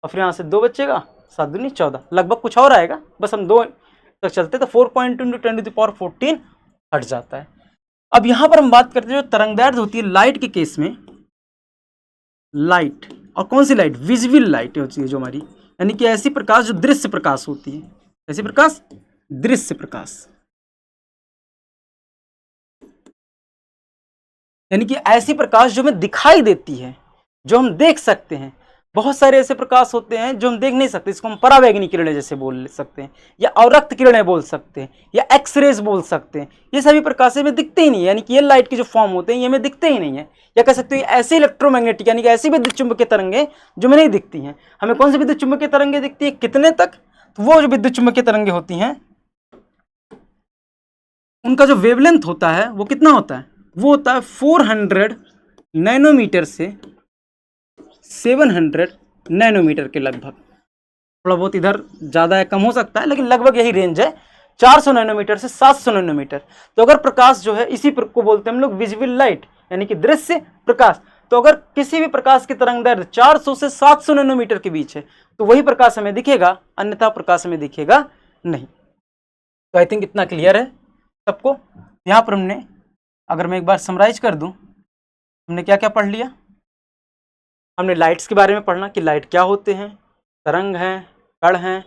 और फिर यहाँ से 2 बचेगा, 7 दूनी 14, लगभग कुछ और आएगा, बस हम 2 तक चलते तो 4.2 × 10⁻14 हट जाता है। अब यहां पर हम बात करते हैं जो तरंगदैर्ध्य होती है लाइट के केस में, लाइट, और कौन सी लाइट, विजिबल लाइट होती है जो हमारी, यानी कि ऐसी प्रकाश जो दृश्य प्रकाश होती है, ऐसी प्रकाश, दृश्य प्रकाश, यानी कि ऐसी प्रकाश जो हमें दिखाई देती है, जो हम देख सकते हैं। बहुत सारे ऐसे प्रकाश होते हैं जो हम देख नहीं सकते, इसको हम परावैंगनी किरणें जैसे बोल सकते हैं, या अवरक्त किरणें बोल सकते हैं, या एक्सरेज बोल सकते हैं। ये सभी प्रकाश हमें दिखते ही नहीं है, यानी कि ये लाइट के जो फॉर्म होते हैं ये हमें दिखते ही नहीं है। या कह सकते हैं ऐसे इलेक्ट्रोमैग्नेटिक, यानी कि ऐसी विद्युत चुंबकीय तरंगें जो हमें नहीं दिखती हैं। हमें कौन सी विद्युत चुंबकीय तरंगें दिखती है, कितने तक, तो वो जो विद्युत चुंबकीय तरंगें होती हैं उनका जो वेवलेंथ होता है वो कितना होता है, वो होता है 400 नैनोमीटर से 700 नैनोमीटर के लगभग। थोड़ा बहुत इधर ज़्यादा है कम हो सकता है, लेकिन लगभग यही रेंज है, 400 नैनोमीटर से 700 नैनोमीटर। तो अगर प्रकाश जो है, इसी को बोलते हैं हम लोग विजिबल लाइट, यानी कि दृश्य प्रकाश। तो अगर किसी भी प्रकाश की तरंगदैर्ध्य 400 से 700 नैनोमीटर के बीच है तो वही प्रकाश हमें दिखेगा, अन्यथा प्रकाश हमें दिखेगा नहीं। तो आई थिंक इतना क्लियर है सबको। यहाँ पर हमने, अगर मैं एक बार समराइज कर दूं, हमने क्या क्या पढ़ लिया। हमने लाइट्स के बारे में पढ़ना कि लाइट क्या होते हैं, तरंग हैं, कण हैं,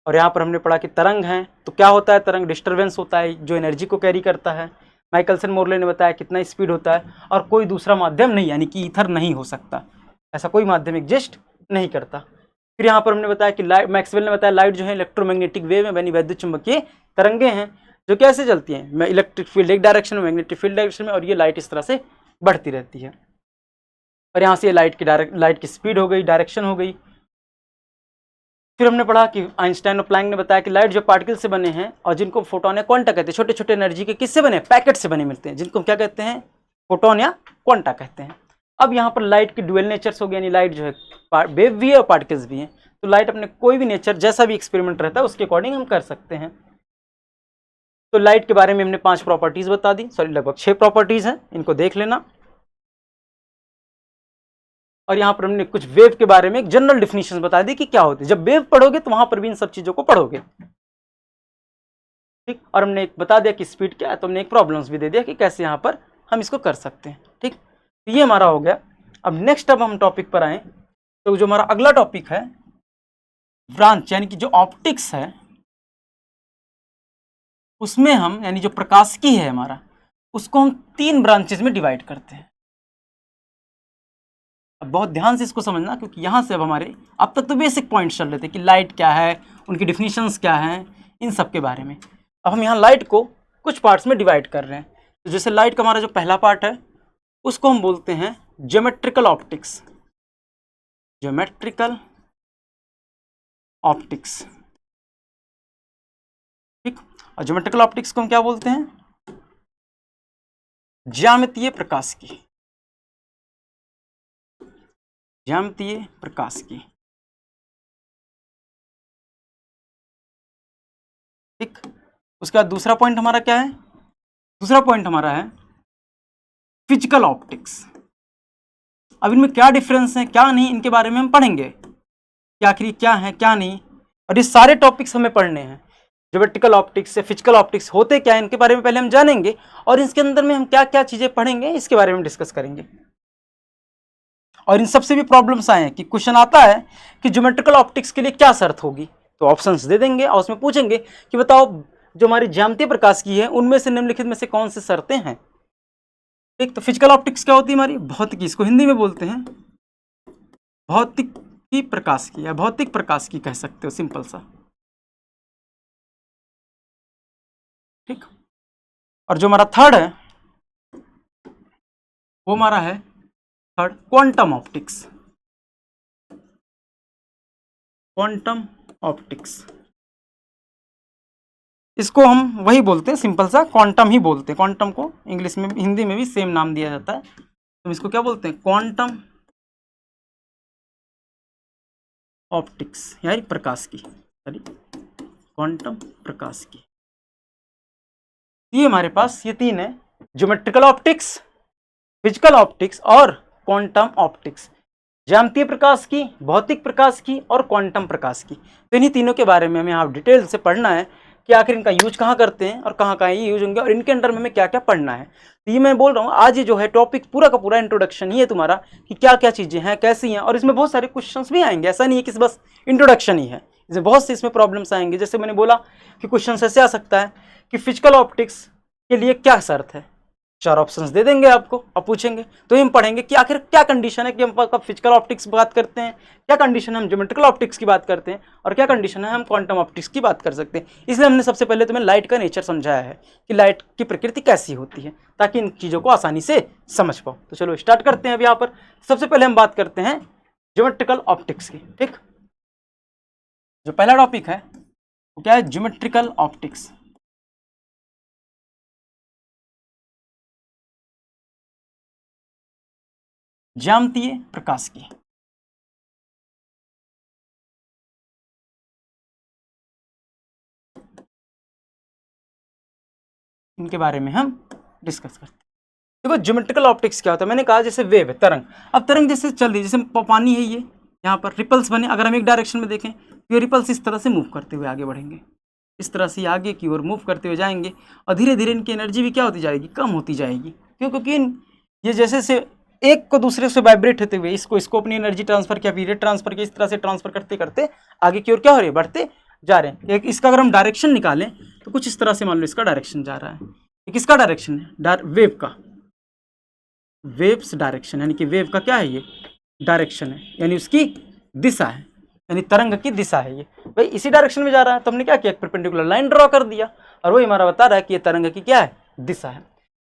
और यहाँ पर हमने पढ़ा कि तरंग हैं तो क्या होता है, तरंग डिस्टर्बेंस होता है जो एनर्जी को कैरी करता है। माइकलसन मोरले ने बताया कितना स्पीड होता है, और कोई दूसरा माध्यम नहीं, यानी कि ईथर नहीं हो सकता, ऐसा कोई माध्यम एग्जिस्ट नहीं करता। फिर यहाँ पर हमने बताया कि लाइट, मैक्सवेल ने बताया लाइट जो है इलेक्ट्रोमैग्नेटिक वेव है, यानी वैद्युत चुंबकीय तरंगें हैं जो कैसे चलती हैं, इलेक्ट्रिक फील्ड एक डायरेक्शन में, मैग्नेटिक फील्ड डायरेक्शन में, और ये लाइट इस तरह से बढ़ती रहती है। और यहाँ से लाइट की स्पीड हो गई, डायरेक्शन हो गई। फिर हमने पढ़ा कि आइंस्टाइन और प्लैंक ने बताया कि लाइट जो पार्टिकल से बने हैं और जिनको फोटोन या क्वांटा कहते हैं, छोटे छोटे एनर्जी के किससे बने, पैकेट से बने मिलते हैं, जिनको क्या कहते हैं, फोटोन या क्वांटा कहते हैं। अब यहाँ पर लाइट की डुअल नेचर्स हो गई, यानी लाइट जो है वेव भी है और पार्टिकल्स भी हैं। तो लाइट अपने कोई भी नेचर, जैसा भी एक्सपेरिमेंट रहता है उसके अकॉर्डिंग हम कर सकते हैं। तो लाइट के बारे में हमने 5 प्रॉपर्टीज बता दी, सॉरी लगभग 6 प्रॉपर्टीज हैं, इनको देख लेना। और यहाँ पर हमने कुछ वेव के बारे में एक जनरल डिफिनेशन बता दी कि क्या होती है। जब वेव पढ़ोगे तो वहां पर भी इन सब चीजों को पढ़ोगे, ठीक। और हमने एक बता दिया कि स्पीड क्या है, तो हमने एक प्रॉब्लम्स भी दे दिया कि कैसे यहाँ पर हम इसको कर सकते हैं, ठीक। तो ये हमारा हो गया। अब नेक्स्ट हम टॉपिक पर आए, तो जो हमारा अगला टॉपिक है ब्रांच, यानी कि जो ऑप्टिक्स है उसमें हम, यानी जो प्रकाशिकी है हमारा, उसको हम 3 ब्रांचेज में डिवाइड करते हैं। अब बहुत ध्यान से इसको समझना, क्योंकि यहाँ से अब हमारे, अब तक तो बेसिक पॉइंट्स चल रहे थे कि लाइट क्या है, उनकी डिफिनीशंस क्या हैं, इन सब के बारे में। अब हम यहाँ लाइट को कुछ पार्ट्स में डिवाइड कर रहे हैं। तो जैसे लाइट का हमारा जो पहला पार्ट है उसको हम बोलते हैं ज्योमेट्रिकल ऑप्टिक्स, ज्योमेट्रिकल ऑप्टिक्स, ठीक। और ज्योमेट्रिकल ऑप्टिक्स को हम क्या बोलते हैं, ज्यामितीय प्रकाश की, ज्यामितीय प्रकाश की, ठीक। उसके बाद दूसरा पॉइंट हमारा क्या है, दूसरा पॉइंट हमारा है फिजिकल ऑप्टिक्स। अब इनमें क्या डिफरेंस है, क्या नहीं, इनके बारे में हम पढ़ेंगे कि आखिर क्या है क्या नहीं। और ये सारे टॉपिक्स हमें पढ़ने हैं, ज्योमेट्रिकल ऑप्टिक्स से फिजिकल ऑप्टिक्स होते क्या है, इनके बारे में पहले हम जानेंगे, और इसके अंदर में हम क्या क्या चीजें पढ़ेंगे इसके बारे में डिस्कस करेंगे। और इन सबसे भी प्रॉब्लम्स आए हैं कि क्वेश्चन आता है कि ज्योमेट्रिकल ऑप्टिक्स के लिए क्या शर्त होगी, तो ऑप्शंस दे देंगे और उसमें पूछेंगे कि बताओ जो हमारी ज्यामितीय प्रकाश की है उनमें से निम्नलिखित में से कौन से शर्तें हैं, ठीक। तो फिजिकल ऑप्टिक्स क्या होती है, हमारी भौतिकी, इसको हिंदी में बोलते हैं भौतिकी प्रकाश की, या भौतिक प्रकाश की कह सकते हो, सिंपल सा, ठीक। और जो हमारा थर्ड है वो हमारा है third quantum optics, quantum optics, इसको हम वही बोलते हैं, सिंपल सा क्वांटम ही बोलते हैं। क्वांटम को इंग्लिश में, हिंदी में भी सेम नाम दिया जाता है, तो इसको क्या बोलते हैं, क्वांटम ऑप्टिक्स, यानी प्रकाश की, सॉरी क्वांटम प्रकाश की। ये हमारे पास ये 3 है, ज्योमेट्रिकल ऑप्टिक्स, फिजिकल ऑप्टिक्स और क्वांटम ऑप्टिक्स, ज्यामितीय प्रकाश की, भौतिक प्रकाश की और क्वांटम प्रकाश की। तो इन्हीं तीनों के बारे में हमें यहाँ डिटेल से पढ़ना है, कि आखिर इनका यूज कहाँ करते हैं और कहाँ कहाँ ये यूज होंगे और इनके अंडर में हमें क्या क्या पढ़ना है। तो ये मैं बोल रहा हूँ आज ये जो है टॉपिक पूरा का पूरा इंट्रोडक्शन ही है तुम्हारा कि क्या क्या चीज़ें हैं, कैसी हैं, और इसमें बहुत सारे क्वेश्चंस भी आएंगे। ऐसा नहीं है कि बस इंट्रोडक्शन ही है, इसमें बहुत से इसमें प्रॉब्लम्स आएंगे। जैसे मैंने बोला कि क्वेश्चन ऐसे आ सकता है कि फिजिकल ऑप्टिक्स के लिए क्या शर्त है, 4 ऑप्शंस दे देंगे आपको और पूछेंगे, तो हम पढ़ेंगे कि आखिर क्या कंडीशन है कि हम कब फिजिकल ऑप्टिक्स की बात करते हैं, क्या कंडीशन है हम ज्योमेट्रिकल ऑप्टिक्स की बात करते हैं, और क्या कंडीशन है हम क्वांटम ऑप्टिक्स की बात कर सकते हैं। इसलिए हमने सबसे पहले तुम्हें लाइट का नेचर समझाया है कि लाइट की प्रकृति कैसी होती है, ताकि इन चीज़ों को आसानी से समझ पाओ। तो चलो स्टार्ट करते हैं। अब यहाँ पर सबसे पहले हम बात करते हैं ज्योमेट्रिकल ऑप्टिक्स की। ठीक, जो पहला टॉपिक है वो क्या है, ज्योमेट्रिकल ऑप्टिक्स। ज्यामितीय प्रकाश की। इनके बारे में हम डिस्कस करते हैं। देखो ज्योमेट्रिकल ऑप्टिक्स क्या होता है, मैंने कहा जैसे वेव है, तरंग। अब तरंग जैसे चल रही है, जैसे पानी है, ये यहाँ पर रिपल्स बने, अगर हम एक डायरेक्शन में देखें तो ये रिपल्स इस तरह से मूव करते हुए आगे बढ़ेंगे, इस तरह से आगे की ओर मूव करते हुए जाएंगे, और धीरे धीरे इनकी एनर्जी भी क्या होती जाएगी, कम होती जाएगी। क्यों? क्योंकि ये जैसे से एक को दूसरे से वाइब्रेट होते हुए इसको अपनी एनर्जी ट्रांसफर किया, पीरियड ट्रांसफर किया, इस तरह से ट्रांसफर करते करते आगे की ओर क्या हो रही है, बढ़ते जा रहे हैं। एक इसका अगर हम डायरेक्शन निकालें तो कुछ इस तरह से मान लो इसका डायरेक्शन जा रहा है। ये किसका डायरेक्शन है, वेव का, वेव्स डायरेक्शन, यानी कि वेव का क्या है, ये डायरेक्शन है, यानी उसकी दिशा है, यानी तरंग की दिशा है। ये भाई इसी डायरेक्शन में जा रहा है, तो हमने क्या किया, एक परपेंडिकुलर लाइन ड्रॉ कर दिया, और वही हमारा बता रहा है कि ये तरंग की क्या है, दिशा है।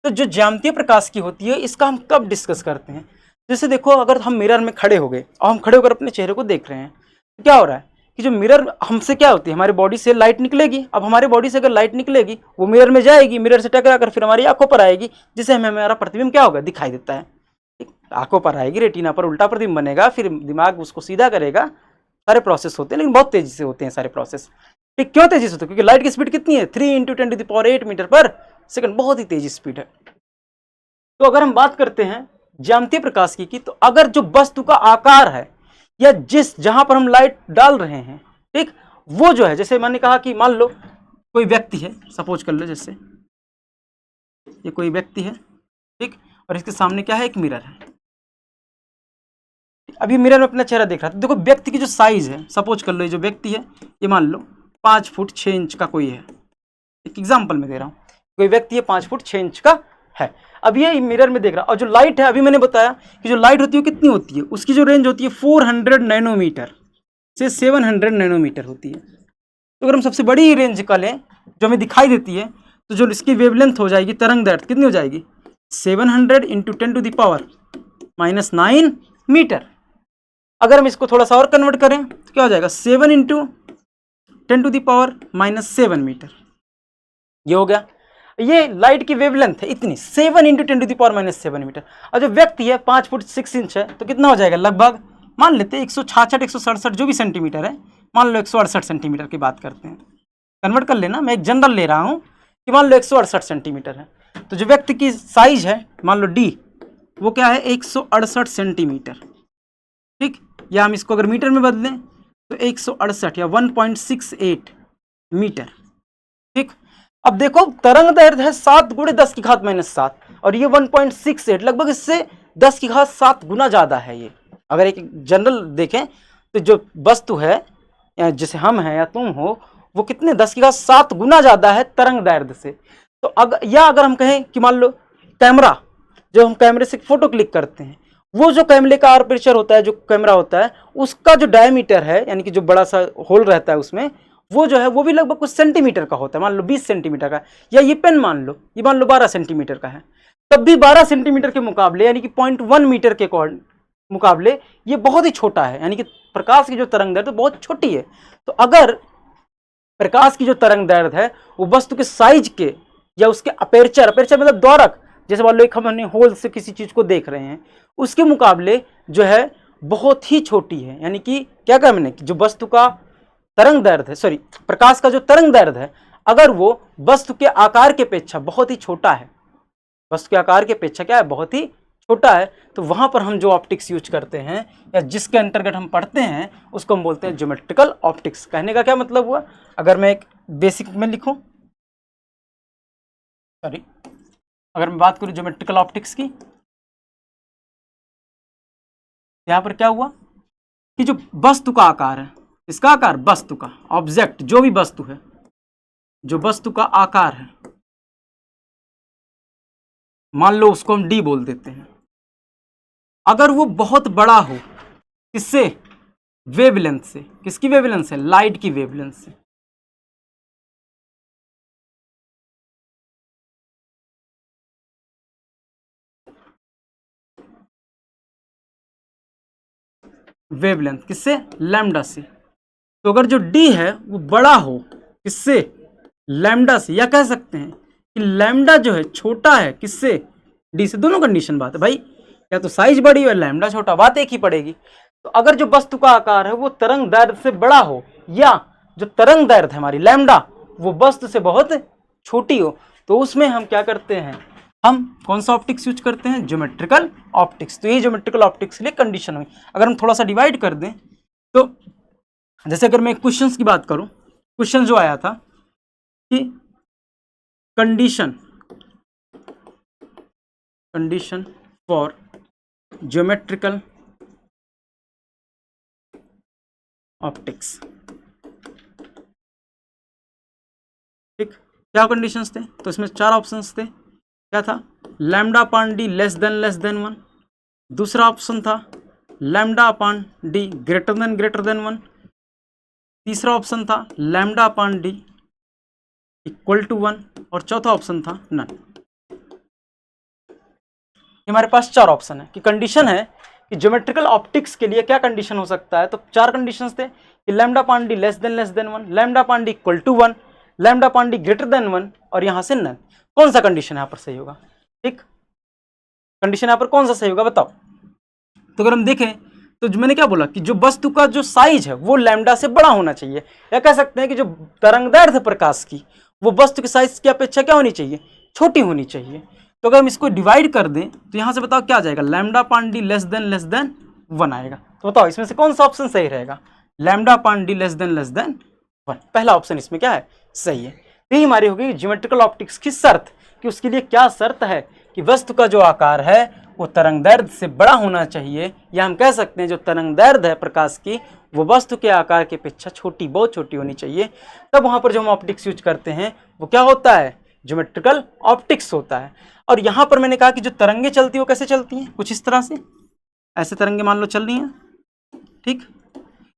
तो जो ज्यामितीय प्रकाश की होती है, इसका हम कब डिस्कस करते हैं, जैसे देखो अगर हम मिरर में खड़े हो गए और हम खड़े होकर अपने चेहरे को देख रहे हैं, तो क्या हो रहा है कि जो मिरर हमसे क्या होती है, हमारी बॉडी से लाइट निकलेगी। अब हमारे बॉडी से अगर लाइट निकलेगी वो मिरर में जाएगी, मिरर से टकरा कर फिर हमारी आंखों पर आएगी, जिससे हमें हमारा प्रतिबिंब क्या होगा, दिखाई देता है। आंखों पर आएगी, रेटिना पर उल्टा प्रतिबिंब बनेगा, फिर दिमाग उसको सीधा करेगा। सारे प्रोसेस होते हैं, लेकिन बहुत तेजी से होते हैं सारे प्रोसेस। ठीक, क्यों तेजी से होते हैं, क्योंकि लाइट की स्पीड कितनी है, 3 × 10⁸ मीटर पर सेकंड, बहुत ही तेजी स्पीड है। तो अगर हम बात करते हैं ज्यामितीय प्रकाश की, तो अगर जो वस्तु का आकार है या जहां पर हम लाइट डाल रहे हैं, ठीक, वो जो है, जैसे मैंने कहा कि मान लो कोई व्यक्ति है, सपोज कर लो जैसे ये कोई व्यक्ति है, ठीक, और इसके सामने क्या है, एक मिरर है। अभी मिरर में अपना चेहरा देख रहा था। देखो व्यक्ति की जो साइज है, सपोज कर लो ये जो व्यक्ति है, ये मान लो 5 फुट 6 इंच का कोई है, एक एग्जाम्पल में दे रहा हूँ, कोई व्यक्ति है 5 फुट 6 इंच का है। अब ये मिरर में देख रहा, और जो लाइट है, अभी मैंने बताया कि जो लाइट होती है कितनी होती है, उसकी जो रेंज होती है 400 नैनोमीटर से 700 नैनोमीटर होती है। तो अगर हम सबसे बड़ी रेंज का लें जो हमें दिखाई देती है, तो जो इसकी वेवलेंथ हो जाएगी, तरंग दैर्घ्य कितनी हो जाएगी, 700 × 10⁻⁹ मीटर। अगर हम इसको थोड़ा सा और कन्वर्ट करें तो क्या हो जाएगा, 7 × 10⁻⁷ मीटर। ये हो गया, ये लाइट की वेवलेंथ है इतनी, 7 × 10⁻⁷ मीटर। और जो व्यक्ति है 5 फुट 6 इंच है, तो कितना हो जाएगा, लगभग मान लेते हैं 166 167 जो भी सेंटीमीटर है, मान लो 168 सेंटीमीटर की बात करते हैं, कन्वर्ट कर लेना, मैं एक जनरल ले रहा हूँ कि मान लो 168 सेंटीमीटर है। तो जो व्यक्ति की साइज है मान लो डी, वो क्या है, 168 सेंटीमीटर। ठीक, या हम इसको अगर मीटर में बदलें तो 168 या 1.68 मीटर। ठीक, अब देखो तरंग दैर्घ्य है 7 × 10⁻⁷, और ये 1.68, लगभग इससे 10⁷ गुना ज़्यादा है ये। अगर एक जनरल देखें तो जो वस्तु है, या जैसे हम हैं या तुम हो, वो कितने 10⁷ गुना ज़्यादा है तरंग दैर्घ्य से। तो अगर हम कहें कि मान लो कैमरा, जो हम कैमरे से फोटो क्लिक करते हैं, वो जो कैमरे का आर्मेचर होता है, जो कैमरा होता है, उसका जो डायमीटर है, यानी कि जो बड़ा सा होल रहता है उसमें, वो जो है वो भी लगभग कुछ सेंटीमीटर का होता है, मान लो 20 सेंटीमीटर का। या ये पेन मान लो, ये मान लो 12 सेंटीमीटर का है, तब भी 12 सेंटीमीटर के मुकाबले, यानी कि 0.1 मीटर के मुकाबले ये बहुत ही छोटा है, यानी कि प्रकाश की जो तरंग दैर्घ्य बहुत छोटी है। तो अगर प्रकाश की जो तरंग दैर्घ्य है वो वस्तु के साइज के या उसके अपेर्चर मतलब द्वारक, जैसे मान लो एक हमने होल से किसी चीज को देख रहे हैं, उसके मुकाबले जो है बहुत ही छोटी है। यानी कि क्या कहा मैंने, जो वस्तु का तरंग दैर्घ्य है, सॉरी प्रकाश का जो तरंग दैर्घ्य है, अगर वो वस्तु के आकार के अपेक्षा बहुत ही छोटा है, वस्तु के आकार की अपेक्षा क्या है, बहुत ही छोटा है तो वहाँ पर हम जो ऑप्टिक्स यूज करते हैं या जिसके अंतर्गत हम पढ़ते हैं उसको हम बोलते हैं ज्योमेट्रिकल ऑप्टिक्स। कहने का क्या मतलब हुआ, अगर मैं एक बेसिक में लिखूं, सॉरी, अगर मैं बात करूं ज्योमेट्रिकल ऑप्टिक्स की, यहाँ पर क्या हुआ कि जो वस्तु का आकार है, इसका आकार वस्तु का, ऑब्जेक्ट जो भी वस्तु है, जो वस्तु का आकार है, मान लो उसको हम डी बोल देते हैं, अगर वो बहुत बड़ा हो, किससे, वेवलेंथ से, किसकी वेवलेंथ से, लाइट की वेवलेंथ से, वेवलेंथ किससे, लैम्डा से। तो अगर जो डी है वो बड़ा हो किससे, लैम्डा से, या कह सकते हैं कि लैम्डा जो है छोटा है किससे, डी से। दोनों कंडीशन बात है भाई, या तो साइज बड़ी हो लैम्डा छोटा, बात एक ही पड़ेगी। तो अगर जो वस्तु का आकार है वो तरंग दैर्ध्य से बड़ा हो, या जो तरंग दैर्ध्य है हमारी लैम्डा वो वस्तु से बहुत छोटी हो, तो उसमें हम क्या करते हैं, हम कौन सा ऑप्टिक्स यूज करते हैं, ज्योमेट्रिकल ऑप्टिक्स। तो ये ज्योमेट्रिकल ऑप्टिक्स के लिए कंडीशन हुई। अगर हम थोड़ा सा डिवाइड कर दें तो जैसे अगर मैं क्वेश्चंस की बात करूं, क्वेश्चन जो आया था कि कंडीशन फॉर ज्योमेट्रिकल ऑप्टिक्स, ठीक, क्या कंडीशंस थे, तो इसमें 4 ऑप्शंस थे। क्या था, lambda upon d less than 1, दूसरा ऑप्शन था lambda upon d greater than 1, तीसरा ऑप्शन था lambda upon d equal to 1, और चौथा ऑप्शन था नन। हमारे पास 4 ऑप्शन है कि कंडीशन है कि ज्योमेट्रिकल ऑप्टिक्स के लिए क्या कंडीशन हो सकता है। तो 4 कंडीशंस थे कि lambda upon d less than 1, lambda upon d equal to 1, lambda upon d greater than 1, और यहां से नन। कौन सा कंडीशन यहाँ पर सही होगा, ठीक, कंडीशन यहाँ पर कौन सा सही होगा बताओ। तो अगर हम देखें तो जो मैंने क्या बोला कि जो वस्तु का जो साइज है वो लैम्डा से बड़ा होना चाहिए, या कह सकते हैं कि जो तरंगदैर्ध्य प्रकाश की वो वस्तु के साइज की अपेक्षा क्या होनी चाहिए, छोटी होनी चाहिए। तो अगर हम इसको डिवाइड कर दें तो यहां से बताओ क्या आ जाएगा, lambda upon d less than 1 आएगा। तो बताओ इसमें से कौन सा ऑप्शन सही रहेगा, lambda upon d less than 1, पहला ऑप्शन इसमें क्या है, सही है। तो यही हमारी होगी ज्योमेट्रिकल ऑप्टिक्स की शर्त, कि उसके लिए क्या शर्त है कि वस्तु का जो आकार है वो तरंगदैर्ध्य से बड़ा होना चाहिए, या हम कह सकते हैं जो तरंगदैर्ध्य है प्रकाश की वो वस्तु के आकार की अपेक्षा छोटी, बहुत छोटी होनी चाहिए। तब वहां पर जो हम ऑप्टिक्स यूज करते हैं वो क्या होता है, ज्योमेट्रिकल ऑप्टिक्स होता है। और यहां पर मैंने कहा कि जो तरंगे चलती है वो कैसे चलती हैं, कुछ इस तरह से, ऐसे तरंगे मान लो चल रही हैं, ठीक,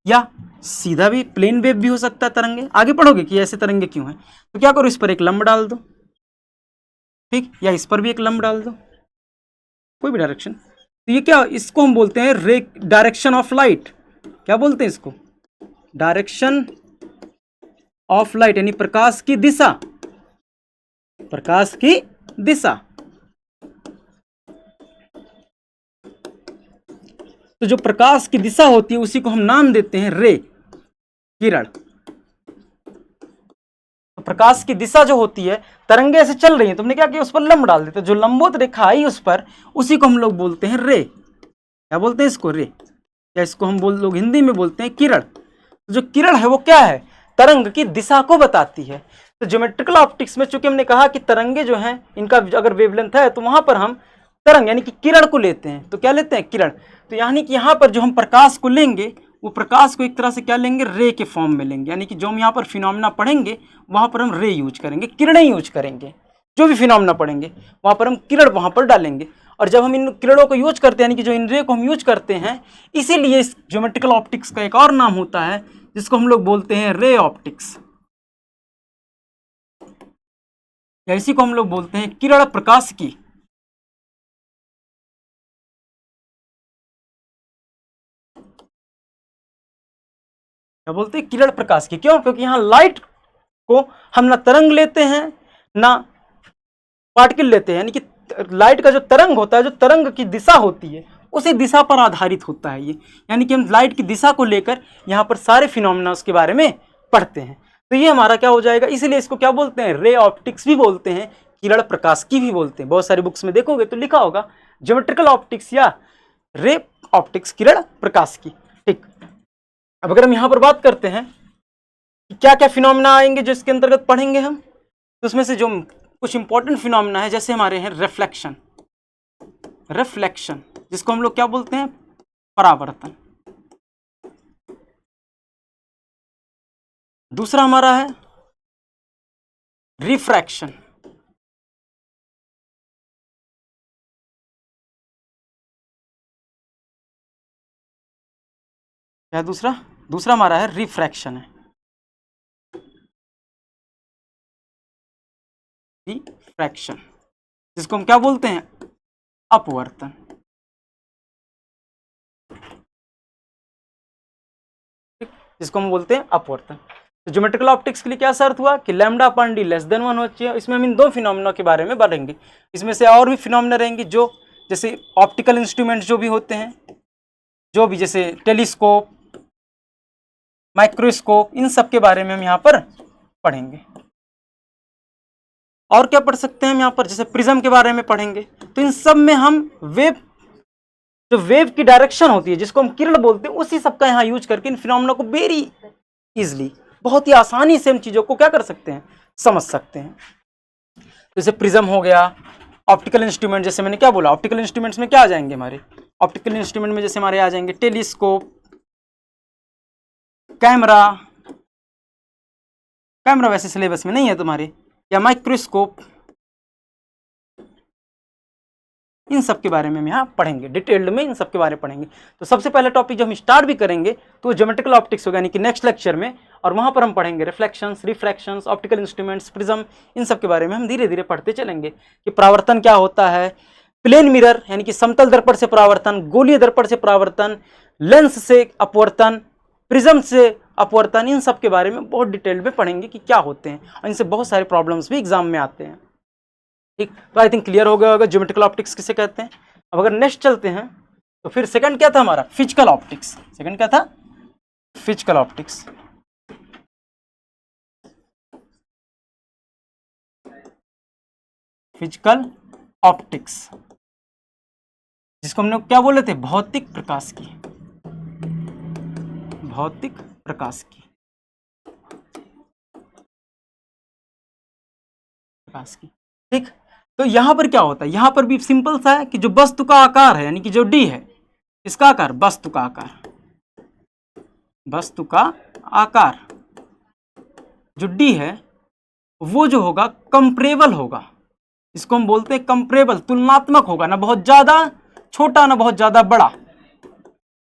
या सीधा भी प्लेन वेव भी हो सकता है तरंगे। आगे पढ़ोगे कि ऐसे तरंगे क्यों हैं, तो क्या करो, इस पर एक लंब डाल दो, ठीक, या इस पर भी एक लंब डाल दो, कोई भी डायरेक्शन। तो ये क्या, इसको हम बोलते हैं रे डायरेक्शन ऑफ लाइट। क्या बोलते हैं इसको, डायरेक्शन ऑफ लाइट, यानी प्रकाश की दिशा, प्रकाश की दिशा। तो जो प्रकाश की दिशा होती है उसी को हम नाम देते हैं रे, किरण। तो प्रकाश की दिशा जो होती है, तरंगे ऐसे चल रही हैं, तुमने क्या किया, उस पर लंब डाल देते, जो लंबवत रेखा आई उस पर, उसी को हम लोग बोलते हैं रे। क्या बोलते हैं इसको, रे, या इसको हम लोग हिंदी में बोलते हैं किरण। तो जो किरण है वो क्या है, तरंग की दिशा को बताती है। तो ज्योमेट्रिकल ऑप्टिक्स में चूंकि हमने कहा कि तरंगे जो हैं इनका अगर वेवलेंथ है तो वहां पर हम तरंग यानी कि किरण को लेते हैं। तो क्या लेते हैं, किरण। तो यानी कि यहाँ पर जो हम प्रकाश को लेंगे वो प्रकाश को एक तरह से क्या लेंगे, रे के फॉर्म में लेंगे। यानी कि जो हम यहाँ पर फिनोमेना पढ़ेंगे वहाँ पर हम रे यूज करेंगे, किरणें यूज करेंगे। जो भी फिनोमेना पढ़ेंगे वहाँ पर हम किरण वहाँ पर डालेंगे। और जब हम इन किरणों को यूज करते हैं, यानी कि जो इन रे को हम यूज करते हैं, इसीलिए इस ज्योमेट्रिकल ऑप्टिक्स का एक और नाम होता है जिसको हम लोग बोलते हैं रे ऑप्टिक्स, या इसी को हम लोग बोलते हैं किरण प्रकाश की। क्या बोलते हैं, किरण प्रकाश की। क्यों, क्योंकि यहाँ लाइट को हम ना तरंग लेते हैं ना पार्टिकल लेते हैं, यानी कि लाइट का जो तरंग होता है, जो तरंग की दिशा होती है उसी दिशा पर आधारित होता है ये। यानी कि हम लाइट की दिशा को लेकर यहाँ पर सारे फिनोमेना उसके बारे में पढ़ते हैं। तो ये हमारा क्या हो जाएगा, इसीलिए इसको क्या बोलते हैं, रे ऑप्टिक्स भी बोलते हैं, किरण प्रकाश की भी बोलते हैं। बहुत सारी बुक्स में देखोगे तो लिखा होगा ज्योमेट्रिकल ऑप्टिक्स या रे ऑप्टिक्स, किरण प्रकाश की। ठीक, अब अगर हम यहां पर बात करते हैं कि क्या क्या फिनोमेना आएंगे जो इसके अंतर्गत पढ़ेंगे हम, तो उसमें से जो कुछ इंपॉर्टेंट फिनोमेना है जैसे हमारे हैं रिफ्लेक्शन, रिफ्लेक्शन जिसको हम लोग क्या बोलते हैं, परावर्तन। दूसरा हमारा है रिफ्रैक्शन, क्या दूसरा हमारा है रिफ्रैक्शन है, रिफ्रैक्शन जिसको हम क्या बोलते हैं, अपवर्तन। जिसको हम बोलते हैं अपवर्तन। तो ज्योमेट्रिकल ऑप्टिक्स के लिए क्या शर्त हुआ कि lambda upon d less than 1 होना चाहिए। इसमें हम इन दो फिनोमेना के बारे में बढ़ेंगे, इसमें से और भी फिनोमेना रहेंगे जो जैसे ऑप्टिकल इंस्ट्रूमेंट जो भी होते हैं, जो भी जैसे टेलीस्कोप, माइक्रोस्कोप, इन सब के बारे में हम यहाँ पर पढ़ेंगे। और क्या पढ़ सकते हैं हम यहाँ पर, जैसे प्रिज्म के बारे में पढ़ेंगे। तो इन सब में हम वेव, जो वेव की डायरेक्शन होती है जिसको हम किरण बोलते हैं, उसी सब का यहाँ यूज करके इन फिनोमेना को वेरी इजिली, बहुत ही आसानी से हम चीजों को क्या कर सकते हैं, समझ सकते हैं। जैसे प्रिज्म हो गया, ऑप्टिकल इंस्ट्रूमेंट, जैसे मैंने क्या बोला, ऑप्टिकल इंस्ट्रूमेंट्स में क्या आ जाएंगे हमारे, ऑप्टिकल इंस्ट्रूमेंट में जैसे हमारे आ जाएंगे टेलीस्कोप, कैमरा, कैमरा वैसे सिलेबस में नहीं है तुम्हारे, या माइक्रोस्कोप, इन सब के बारे में हम यहाँ पढ़ेंगे, डिटेल्ड में इन सब के बारे में पढ़ेंगे। तो सबसे पहला टॉपिक जो हम स्टार्ट भी करेंगे तो ज्योमेट्रिकल ऑप्टिक्स होगा, यानी कि नेक्स्ट लेक्चर में, और वहाँ पर हम पढ़ेंगे रिफ्लेक्शंस, रिफ्रैक्शंस, ऑप्टिकल इंस्ट्रूमेंट्स, प्रिज्म, इन सब के बारे में हम धीरे धीरे पढ़ते चलेंगे कि परावर्तन क्या होता है, प्लेन मिरर यानी कि समतल दर्पण से परावर्तन, गोलीय दर्पण से परावर्तन, लेंस से अपवर्तन, प्रिज्म से अपवर्तन, इन सब के बारे में बहुत डिटेल में पढ़ेंगे कि क्या होते हैं, और इनसे बहुत सारे प्रॉब्लम्स भी एग्जाम में आते हैं। ठीक, तो आई थिंक क्लियर हो गया होगा ज्योमेट्रिकल ऑप्टिक्स किसे कहते हैं। अब अगर नेक्स्ट चलते हैं तो फिर सेकंड क्या था हमारा, फिजिकल ऑप्टिक्स। सेकंड क्या था, फिजिकल ऑप्टिक्स। फिजिकल ऑप्टिक्स जिसको हमने क्या बोले थे, भौतिक प्रकाश की, भौतिक प्रकाश की, प्रकाश की। ठीक, तो यहां पर क्या होता है, यहां पर भी सिंपल सा है कि जो वस्तु का आकार है, यानी कि जो डी है, इसका आकार, वस्तु का आकार, वस्तु का आकार जो डी है वो जो होगा कंप्रेबल होगा, इसको हम बोलते हैं कंप्रेबल, तुलनात्मक होगा, ना बहुत ज्यादा छोटा ना बहुत ज्यादा बड़ा,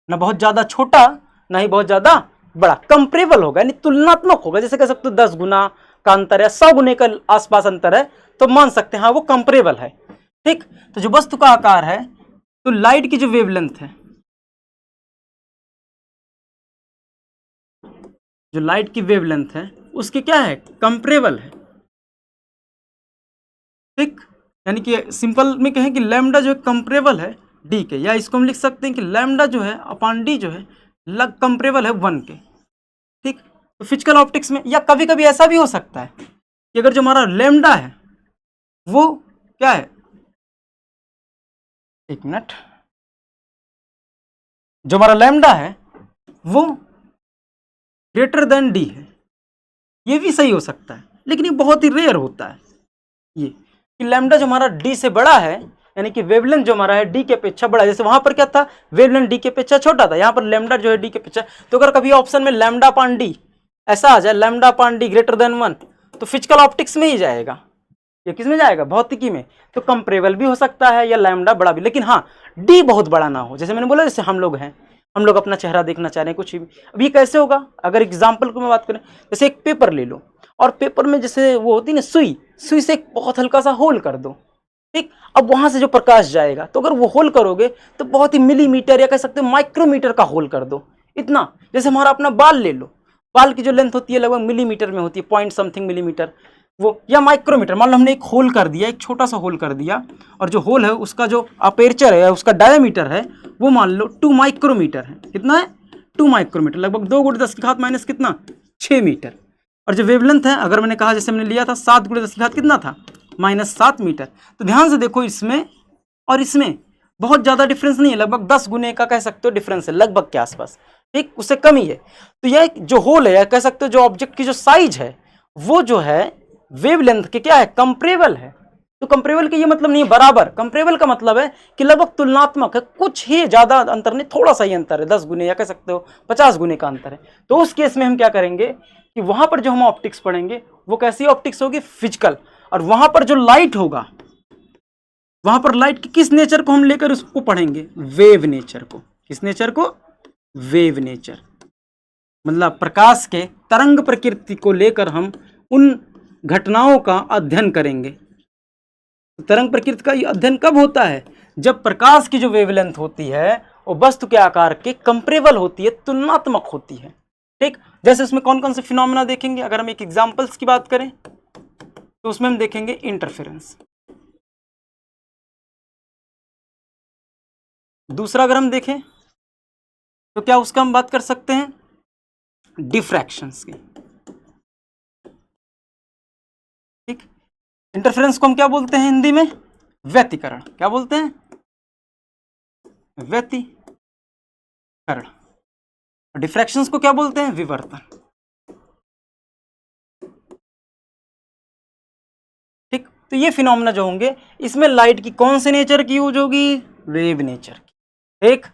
ना बहुत ज्यादा छोटा ना ही बहुत ज्यादा बड़ा, कंप्रेबल होगा यानी तुलनात्मक होगा। जैसे कह सकते हो 10 गुना का अंतर है, 100 गुने का आसपास अंतर है, तो मान सकते हैं हाँ वो कंप्रेबल है। ठीक, तो जो वस्तु का आकार है, तो लाइट की जो वेवलेंथ है, जो लाइट की वेवलेंथ है उसकी क्या है, कंप्रेबल है। ठीक, यानी कि सिंपल में कहें कि लैम्डा जो है कंप्रेबल है डी के, या इसको हम लिख सकते हैं कि लैम्डा जो है अपॉन डी जो है कंप्रेबल है 1 के। ठीक, तो फिजिकल ऑप्टिक्स में, या कभी कभी ऐसा भी हो सकता है कि अगर जो हमारा लैम्डा है वो क्या है, एक मिनट, जो हमारा लैम्डा है वो ग्रेटर देन डी है, ये भी सही हो सकता है, लेकिन ये बहुत ही रेयर होता है ये कि लैम्डा जो हमारा डी से बड़ा है, यानी कि वेवलेंथ जो हमारा है डी के अपेक्षा बड़ा है। जैसे वहां पर क्या था, वेवलेंथ डी के अपेक्षा छोटा था, यहाँ पर लैम्डा जो है डी के अपेक्षा, तो अगर कभी ऑप्शन में लैम्डा अपॉन डी ऐसा आ जाए, lambda upon d greater than 1, तो फिजिकल ऑप्टिक्स में ही जाएगा, ये किस में जाएगा, भौतिकी में। तो कंप्रेबल भी हो सकता है या लैम्डा बड़ा भी, लेकिन हाँ डी बहुत बड़ा ना हो। जैसे मैंने बोला, जैसे हम लोग हैं, हम लोग अपना चेहरा देखना चाह रहे हैं कुछ भी, अब ये कैसे होगा, अगर एग्जाम्पल को मैं बात करें, जैसे एक पेपर ले लो और पेपर में जैसे वो होती है ना सुई, सुई से एक बहुत हल्का सा होल कर दो। ठीक, अब वहां से जो प्रकाश जाएगा, तो अगर वो होल करोगे तो बहुत ही मिलीमीटर या कह सकते हो माइक्रोमीटर का होल कर दो, इतना। जैसे हमारा अपना बाल ले लो, बाल की जो लेंथ होती है लगभग मिलीमीटर में होती है, पॉइंट समथिंग मिलीमीटर वो, या माइक्रोमीटर। मान लो हमने एक होल कर दिया, एक छोटा सा होल कर दिया, और जो होल है उसका जो अपेरचर है, उसका डायमीटर है, वो मान लो 2 माइक्रोमीटर है। कितना है, 2 माइक्रोमीटर, लगभग 2 × 10 की घात माइनस कितना, 6 मीटर। और जो वेवलेंथ है, अगर मैंने कहा जैसे मैंने लिया था 7 × 10 की घात कितना था, -7 मीटर। तो ध्यान से देखो इसमें और इसमें, बहुत ज़्यादा डिफरेंस नहीं है, लगभग 10 गुने का कह सकते हो डिफरेंस है, लगभग के आसपास, ठीक, उससे कम ही है। तो यह जो होल है, कह सकते हो जो ऑब्जेक्ट की जो साइज है वो जो है वेवलेंथ के क्या है, कंपेरेबल है। तो कंपेरेबल का ये मतलब नहीं है बराबर, कंपेरेबल का मतलब है कि लगभग तुलनात्मक है, कुछ ही ज्यादा अंतर नहीं, थोड़ा सा ही अंतर है, 10 गुने या कह सकते हो 50 गुने का अंतर है। तो उस केस में हम क्या करेंगे कि वहां पर जो हम ऑप्टिक्स पढ़ेंगे वो कैसी ऑप्टिक्स होगी, फिजिकल। और वहां पर जो लाइट होगा, वहां पर लाइट के किस नेचर को हम लेकर उसको पढ़ेंगे, वेव नेचर को। किस नेचर को, वेव नेचर, मतलब प्रकाश के तरंग प्रकृति को लेकर हम उन घटनाओं का अध्ययन करेंगे। तरंग प्रकृति का अध्ययन कब होता है, जब प्रकाश की जो वेवलेंथ होती है वो वस्तु के आकार के कंपेरेबल होती है, तुलनात्मक होती है, ठीक। जैसे उसमें कौन कौन से फिनोमेना देखेंगे, अगर हम एक एग्जांपल्स की बात करें तो उसमें हम देखेंगे इंटरफेरेंस। दूसरा अगर हम देखें तो क्या उसका हम बात कर सकते हैं, डिफ्रैक्शंस की, ठीक। इंटरफेरेंस को हम क्या बोलते हैं हिंदी में, व्यतिकरण। क्या बोलते हैं, व्यतिकरण। डिफ्रैक्शंस को क्या बोलते हैं, विवर्तन, ठीक। तो ये फिनोमेना जो होंगे, इसमें लाइट की कौन से नेचर की यूज होगी, वेव नेचर की, ठीक।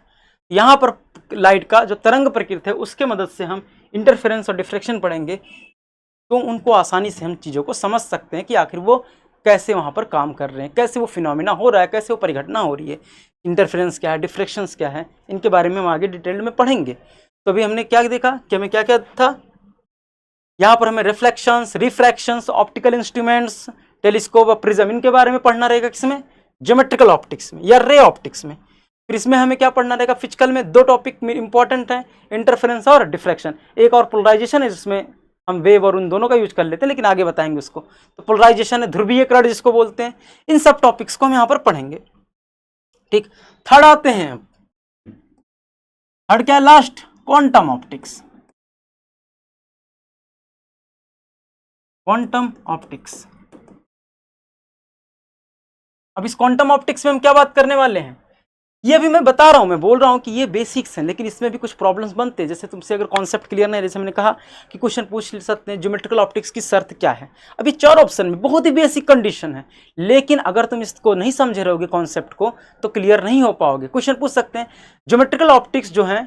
यहां पर लाइट का जो तरंग प्रकृति है उसके मदद से हम इंटरफेरेंस और डिफ्रैक्शन पढ़ेंगे, तो उनको आसानी से हम चीज़ों को समझ सकते हैं कि आखिर वो कैसे वहाँ पर काम कर रहे हैं, कैसे वो फिनोमेना हो रहा है, कैसे वो परिघटना हो रही है, इंटरफेरेंस क्या है, डिफ्रैक्शंस क्या है, इनके बारे में हम आगे डिटेल में पढ़ेंगे। तो अभी हमने क्या देखा कि हमें क्या क्या था, यहाँ पर हमें रिफ्लेक्शंस, रिफ्रैक्शंस, ऑप्टिकल इंस्ट्रूमेंट्स, टेलीस्कोप और प्रिज्म, इनके बारे में पढ़ना रहेगा, किसमें, ज्योमेट्रिकल ऑप्टिक्स में या रे ऑप्टिक्स में। फिर इसमें हमें क्या पढ़ना रहेगा, फिजिकल में दो टॉपिक इंपॉर्टेंट है, इंटरफेरेंस और डिफ्रैक्शन। एक और पोलराइजेशन है जिसमें हम वेव और उन दोनों का यूज कर लेते हैं, लेकिन आगे बताएंगे उसको। तो पोलराइजेशन है, ध्रुवीयकरण जिसको बोलते हैं, इन सब टॉपिक्स को हम यहाँ पर पढ़ेंगे, ठीक। थर्ड आते हैं, थर्ड क्या है, last, quantum optics. Quantum optics, अब इस क्वांटम ऑप्टिक्स में हम क्या बात करने वाले हैं, ये भी मैं बता रहा हूं, मैं बोल रहा हूं कि ये बेसिक्स हैं, लेकिन इसमें भी कुछ प्रॉब्लम्स बनते हैं। जैसे तुमसे अगर कॉन्सेप्ट क्लियर नहीं है, जैसे मैंने कहा कि क्वेश्चन पूछ सकते हैं ज्योमेट्रिकल ऑप्टिक्स की शर्त क्या है। अभी 4 ऑप्शन में बहुत ही बेसिक कंडीशन है, लेकिन अगर तुम इसको नहीं समझे रहोगे कॉन्सेप्ट को तो क्लियर नहीं हो पाओगे। क्वेश्चन पूछ सकते हैं ज्योमेट्रिकल ऑप्टिक्स जो है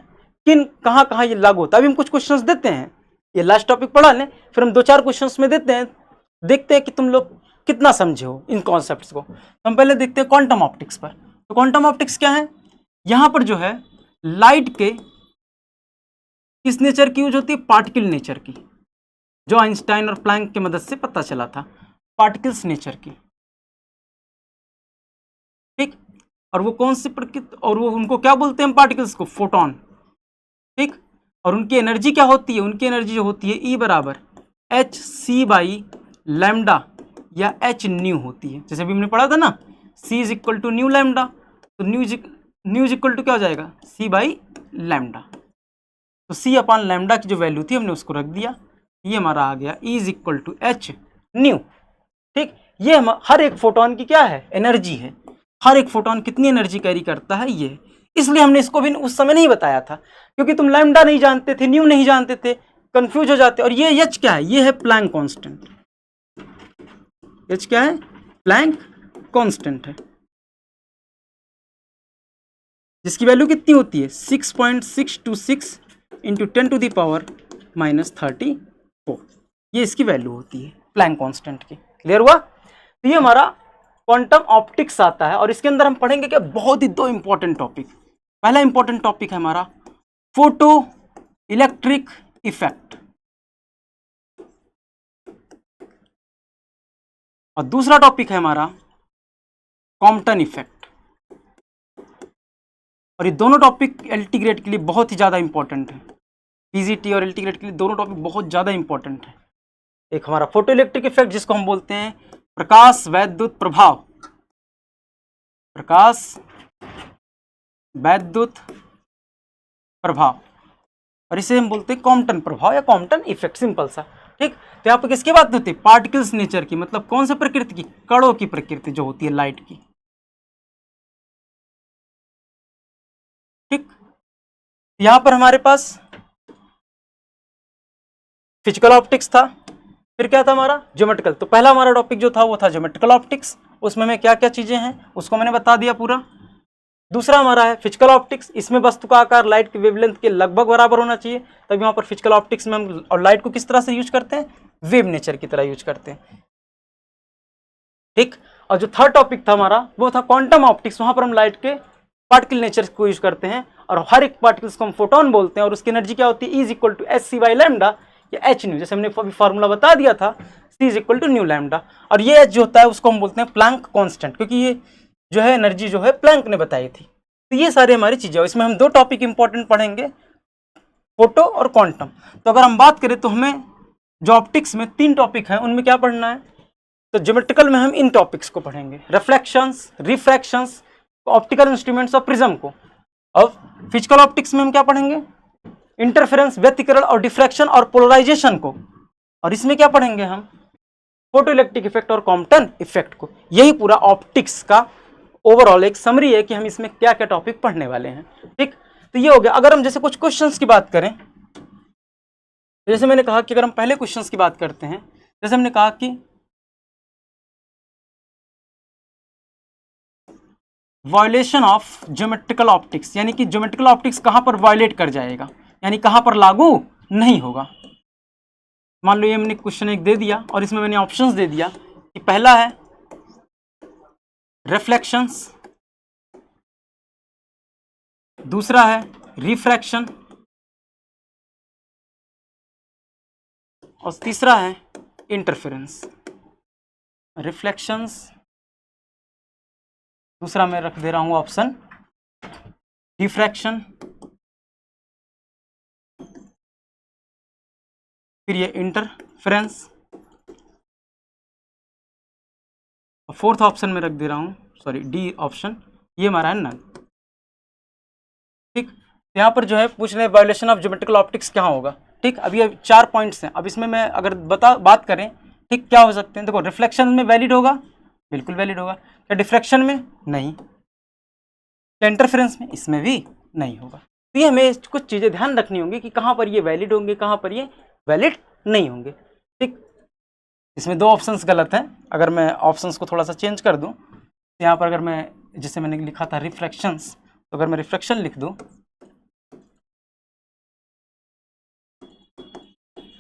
किन कहाँ ये लागू होता है। अभी हम कुछ क्वेश्चन देते हैं, ये लास्ट टॉपिक पढ़ा लें, फिर हम 2-4 क्वेश्चन में देते हैं, देखते हैं कि तुम लोग कितना समझे हो इन कॉन्सेप्ट्स को। हम पहले देखते हैं क्वांटम ऑप्टिक्स पर। तो क्वांटम ऑप्टिक्स क्या है, यहां पर जो है लाइट के किस नेचर की यूज होती है, पार्टिकल नेचर की, जो आइंस्टाइन और प्लैंक की मदद से पता चला था, पार्टिकल्स नेचर की, ठीक। और वो कौन सी प्रकृति, और वो उनको क्या बोलते हैं हम पार्टिकल्स को, फोटोन, ठीक। और उनकी एनर्जी क्या होती है, उनकी एनर्जी जो होती है E बराबर hc/λ या h न्यू होती है। जैसे अभी हमने पढ़ा था ना, C is equal to nu lambda, तो न्यू इज इक्वल टू क्या हो जाएगा, C/λ। तो C अपान लैम्डा की जो वैल्यू थी हमने उसको रख दिया, ये हमारा आ गया E is equal to h nu, ठीक। ये हर एक फोटोन की क्या है, एनर्जी है, हर एक फोटोन कितनी एनर्जी कैरी करता है ये। इसलिए हमने इसको भी उस समय नहीं बताया था, क्योंकि तुम लैम्डा नहीं जानते थे, न्यू नहीं जानते थे, कंफ्यूज हो जाते। और ये h क्या है, ये है प्लैंक कांस्टेंट। h क्या है, प्लैंक कांस्टेंट है, जिसकी वैल्यू कितनी होती है 6.626 इंटू 10⁻⁻34। ये इसकी वैल्यू होती है प्लैंक कांस्टेंट की। क्लियर हुआ। तो ये हमारा क्वांटम ऑप्टिक्स आता है, और इसके अंदर हम पढ़ेंगे क्या, बहुत ही 2 इंपॉर्टेंट टॉपिक। पहला इंपॉर्टेंट टॉपिक है हमारा फोटो इलेक्ट्रिक इफेक्ट, और दूसरा टॉपिक है हमारा कॉम्पटन इफेक्ट। और ये दोनों टॉपिक एलटी ग्रेड के लिए बहुत ही ज़्यादा इंपॉर्टेंट है, पीजीटी और एलटी ग्रेड के लिए दोनों टॉपिक बहुत ज़्यादा इंपॉर्टेंट है। एक हमारा फोटो इलेक्ट्रिक इफेक्ट जिसको हम बोलते हैं प्रकाश वैद्युत प्रभाव, प्रकाश वैद्युत प्रभाव, और इसे हम बोलते हैं कॉम्पटन प्रभाव या कॉम्पटन इफेक्ट, सिंपल सा, ठीक। तो यहाँ पर किसकी बात होती है, पार्टिकल्स नेचर की, मतलब कौन से प्रकृति की, कणों की प्रकृति जो होती है लाइट की। ठीक, यहाँ पर हमारे पास फिजिकल ऑप्टिक्स था, फिर क्या था हमारा ज्योमेट्रिकल। तो पहला हमारा टॉपिक जो था वो था ज्योमेट्रिकल ऑप्टिक्स, उसमें मैं क्या क्या चीजें हैं उसको मैंने बता दिया पूरा। दूसरा हमारा है फिजिकल ऑप्टिक्स, इसमें वस्तु का आकार लाइट की वेवलेंथ के लगभग बराबर होना चाहिए, तब यहाँ पर फिजिकल ऑप्टिक्स में हम और लाइट को किस तरह से यूज करते हैं, वेव नेचर की तरह यूज करते हैं। ठीक, और जो थर्ड टॉपिक था हमारा वो था क्वांटम ऑप्टिक्स, वहां पर हम लाइट के पार्टिकल नेचर को यूज करते हैं, और हर एक पार्टिकल्स को हम फोटोन बोलते हैं, और उसकी एनर्जी क्या होती है, is equal to h c by lambda या एच न्यू, जैसे हमने अभी फार्मूला बता दिया था, c is equal to nu lambda. और ये एच जो होता है उसको हम बोलते हैं प्लैंक कांस्टेंट, क्योंकि ये जो है एनर्जी जो है प्लैंक ने बताई थी। तो ये सारी हमारी चीजें, इसमें हम दो टॉपिक इंपॉर्टेंट पढ़ेंगे, फोटो और क्वांटम। तो अगर हम बात करें तो हमें जो ऑप्टिक्स में तीन टॉपिक हैं उनमें क्या पढ़ना है, तो ज्योमेट्रिकल में हम इन टॉपिक्स को पढ़ेंगे, रिफ्लेक्शंस, रिफ्रैक्शंस, ऑप्टिकल इंस्ट्रूमेंट्स और प्रिज्म को। अब फिजिकल ऑप्टिक्स में हम क्या पढ़ेंगे, इंटरफेरेंस, व्यतिकरण और डिफ्रैक्शन और पोलराइजेशन को, और इसमें क्या पढ़ेंगे हम, फोटो इलेक्ट्रिक इफेक्ट और कॉम्पटन इफेक्ट को। यही पूरा ऑप्टिक्स का ओवरऑल एक समरी है कि हम इसमें क्या क्या टॉपिक पढ़ने वाले हैं। ठीक, तो ये हो गया। अगर हम जैसे कुछ क्वेश्चंस की बात करें, जैसे मैंने कहा कि अगर हम पहले क्वेश्चंस की बात करते हैं, जैसे हमने कहा कि वायलेशन ऑफ ज्योमेट्रिकल ऑप्टिक्स, यानी कि ज्योमेट्रिकल ऑप्टिक्स कहां पर वायलेट कर जाएगा, यानी कहां पर लागू नहीं होगा। मान लो ये हमने क्वेश्चन एक दे दिया और इसमें मैंने ऑप्शंस दे दिया कि पहला है रिफ्लेक्शंस, दूसरा है रिफ्रैक्शन, और तीसरा है इंटरफेरेंस। रिफ्लेक्शंस, दूसरा मैं रख दे रहा हूं ऑप्शन डिफ्रैक्शन, फिर ये इंटरफेरेंस, और फोर्थ ऑप्शन में रख दे रहा हूं, सॉरी डी ऑप्शन, ये हमारा है नल। ठीक, यहाँ पर जो है पूछ रहे वायलेशन ऑफ ज्योमेट्रिकल ऑप्टिक्स क्या होगा। ठीक, अभी अब 4 पॉइंट्स हैं, अब इसमें मैं अगर बात करें, ठीक, क्या हो सकते हैं, देखो रिफ्लेक्शन में वैलिड होगा, बिल्कुल वैलिड होगा। क्या डिफ्रैक्शन में, नहीं। क्या इंटरफेरेंस में, इसमें भी नहीं होगा। तो ये हमें कुछ चीज़ें ध्यान रखनी होंगी कि कहाँ पर ये वैलिड होंगे, कहाँ पर ये वैलिड नहीं होंगे। ठीक, इसमें दो ऑप्शंस गलत हैं, अगर मैं ऑप्शंस को थोड़ा सा चेंज कर दूं, तो यहाँ पर अगर मैं, जैसे मैंने लिखा था रिफ्रैक्शंस, तो अगर मैं रिफ्रैक्शन लिख दूं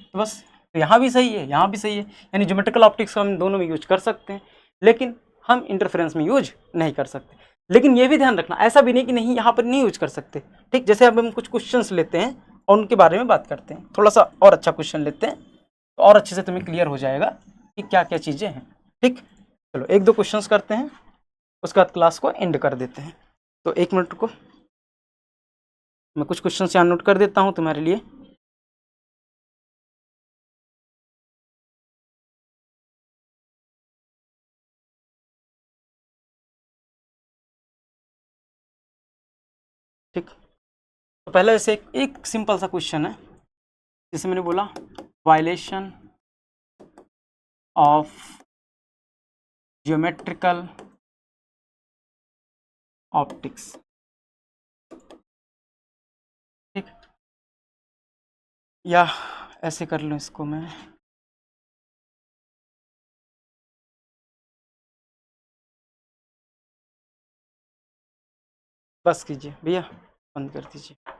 तो बस, तो यहाँ भी सही है, यहाँ भी सही है, यानी ज्योमेट्रिकल ऑप्टिक्स को हम दोनों में यूज कर सकते हैं, लेकिन हम इंटरफेरेंस में यूज नहीं कर सकते। लेकिन ये भी ध्यान रखना, ऐसा भी नहीं कि नहीं यहाँ पर नहीं यूज कर सकते। ठीक, जैसे अब हम कुछ क्वेश्चंस लेते हैं और उनके बारे में बात करते हैं, थोड़ा सा और अच्छा क्वेश्चन लेते हैं तो और अच्छे से तुम्हें क्लियर हो जाएगा कि क्या क्या चीज़ें हैं। ठीक, चलो एक दो क्वेश्चन करते हैं, उसके बाद क्लास को एंड कर देते हैं। तो 1 मिनट को मैं कुछ क्वेश्चन यहाँ नोट कर देता हूँ तुम्हारे लिए। ठीक, तो पहले ऐसे एक सिंपल सा क्वेश्चन है, जैसे मैंने बोला वायलेशन ऑफ ज्योमेट्रिकल ऑप्टिक्स। ठीक, या ऐसे कर लूँ इसको मैं, बस कीजिए भैया, बंद कर दीजिए।